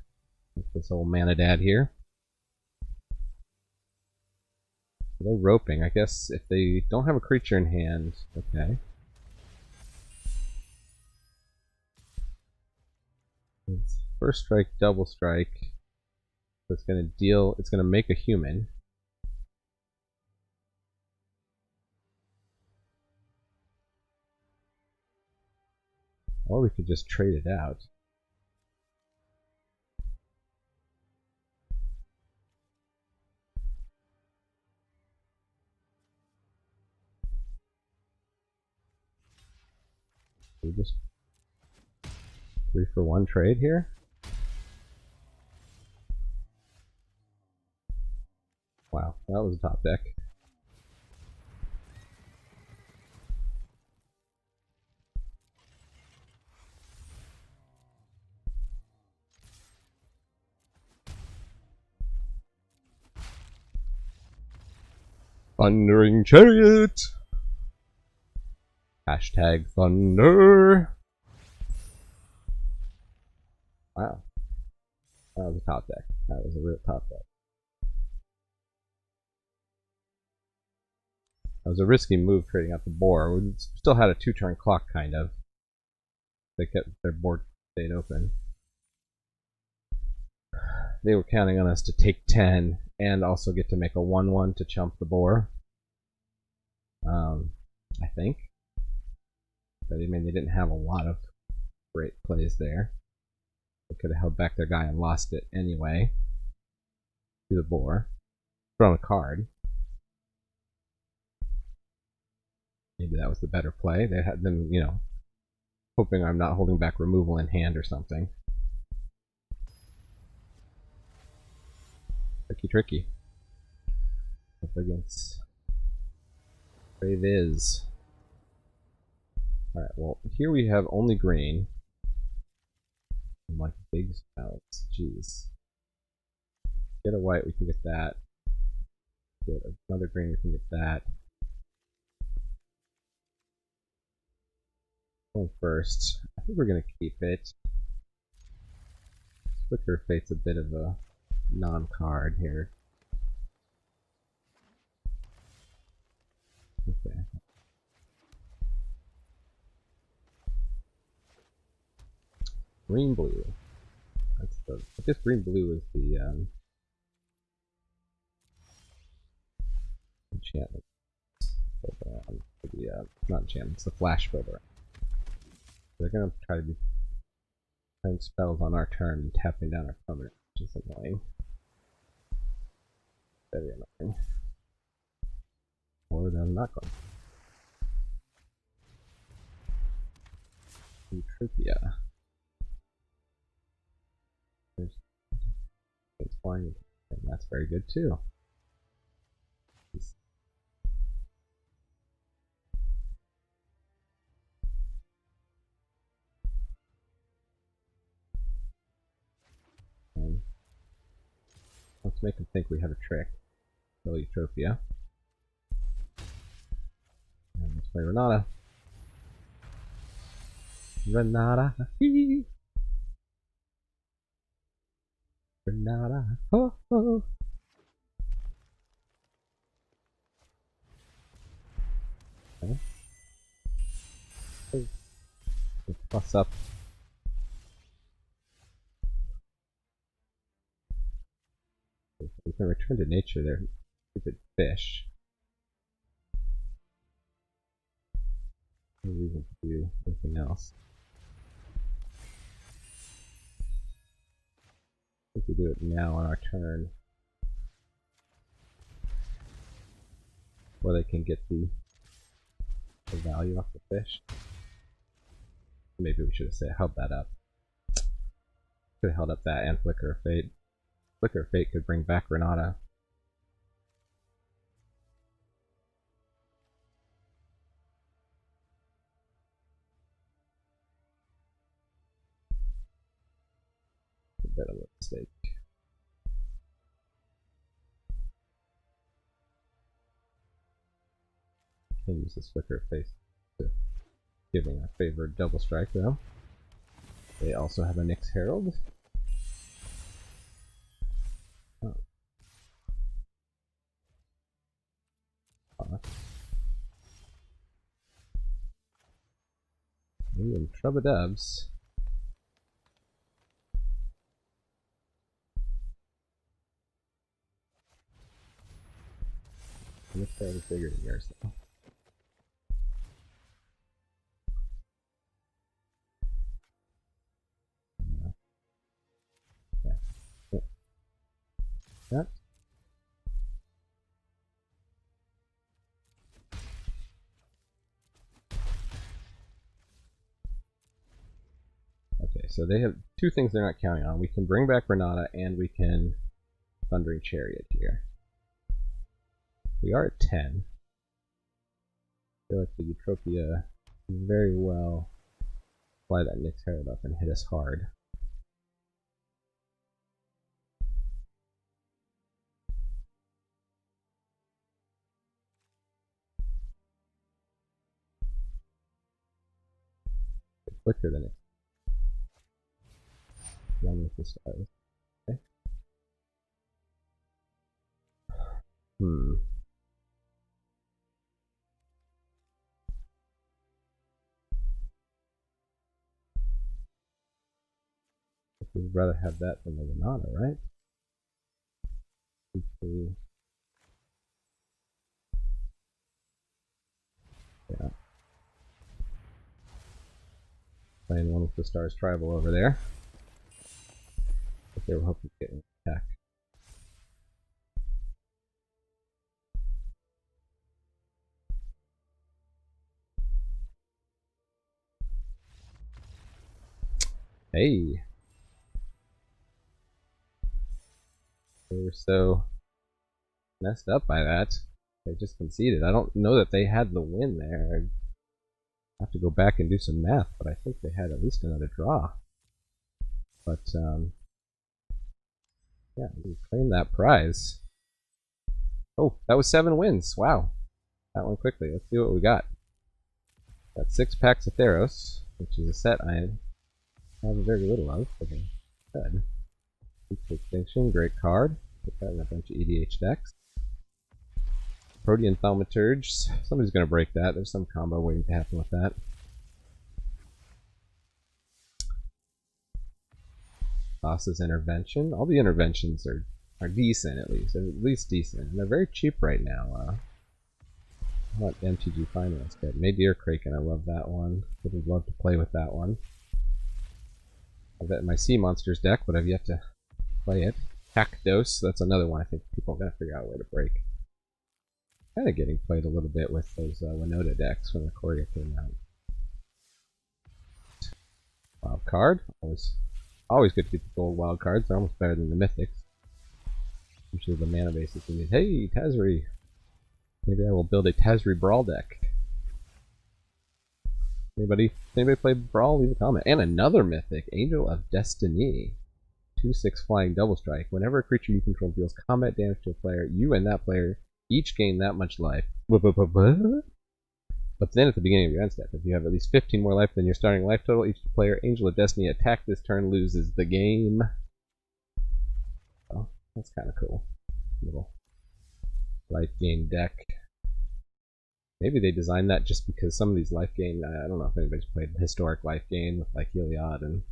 Like this old mana dad here. They're roping. I guess if they don't have a creature in hand, okay. It's first strike, double strike. So it's gonna deal. It's gonna make a human. Or we could just trade it out. We just 3-for-1 trade here. Wow, that was a top deck. Thundering Chariot! Hashtag Thunder! Wow. That was a top deck. That was a real top deck. That was a risky move trading out the boar. We still had a 2-turn clock, kind of. They kept their board stayed open. They were counting on us to take 10 and also get to make a 1-1 to chump the boar. I think. But I mean, they didn't have a lot of great plays there. They could have held back their guy and lost it anyway. To the boar. From a card. Maybe that was the better play. They had them, you know, hoping I'm not holding back removal in hand or something. Tricky. Up against Brave is. Alright, well, here we have only green. And like big spells. Jeez. Get a white, we can get that. Get another green, we can get that. Going first. I think we're gonna keep it. Flicker of Fate's a bit of a non-card here. Okay. Green blue. That's the. I guess green blue is the enchantment. Not enchantment. It's the flash builder. They're gonna try to be playing spells on our turn and tapping down our permanent, which is annoying. Very annoying. Or they're not going. Utopia. It's flying, and that's very good too. Let's make them think we have a trick. Kill Utopia. And let's play Renata. Renata. Renata. Oh, oh. Okay. Plus up. We can return to nature there. Stupid fish. No reason to do anything else. I think we do it now on our turn. Where they can get the value off the fish. Maybe we should have held that up. Could have held up that and Flicker of Fate. Flicker of Fate could bring back Renata. A bit of a mistake. Can use this Flicker of Fate to giving our favored double strike though. They also have a Nyx Herald. Oh. Ooh, and Trubadubs. This card is bigger than yours though. Yeah. That. Okay, so they have two things they're not counting on. We can bring back Renata and we can Thundering Chariot here. We are at 10. I feel like the Utopia can very well fly that Nyx Herald up and hit us hard. Flicker the Nyx. One with the stars. Okay. We'd rather have that than the Renata, right? Yeah. Playing one with the stars tribal over there. But they were hoping to get an attack. Hey! They were so messed up by that. They just conceded. I don't know that they had the win there. I'd have to go back and do some math, but I think they had at least another draw. But, yeah, we claim that prize. Oh, that was 7 wins. Wow. That went quickly. Let's see what we got. Got 6 packs of Theros, which is a set I have very little of, but good. Extinction, great card. Put that in a bunch of EDH decks. Protean Thaumaturge. Somebody's going to break that. There's some combo waiting to happen with that. Boss's Intervention. All the interventions are decent, at least decent. And they're very cheap right now. How about MTG Finance? Nadir Kraken, I love that one. Would love to play with that one. I've got my Sea Monsters deck, but I've yet to play it. Cactos, that's another one I think people are going to figure out a way to break. Kind of getting played a little bit with those Winota decks when the Courier came out. Wild card, always good to get the gold wild cards. They're almost better than the mythics. Usually the mana bases we need. Hey, Tazri! Maybe I will build a Tazri Brawl deck. Anybody play Brawl? Leave a comment. And another mythic, Angel of Destiny. 2/6 flying double strike. Whenever a creature you control deals combat damage to a player, you and that player each gain that much life. But then at the beginning of your end step, if you have at least 15 more life than your starting life total, each player Angel of Destiny attack this turn loses the game. Oh, that's kind of cool. Little life gain deck. Maybe they designed that just because some of these life gain, I don't know if anybody's played historic life gain with like Heliod and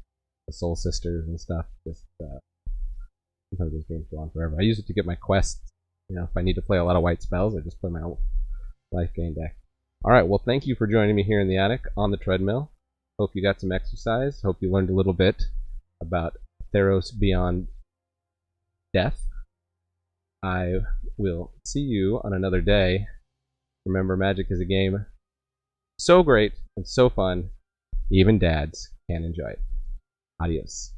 the Soul Sisters and stuff. Just sometimes those games go on forever. I use it to get my quests. You know, if I need to play a lot of white spells, I just play my own life gain deck. Alright, well thank you for joining me here in the attic on the treadmill. Hope you got some exercise. Hope you learned a little bit about Theros Beyond Death. I will see you on another day. Remember, Magic is a game so great and so fun, even dads can enjoy it. Adios.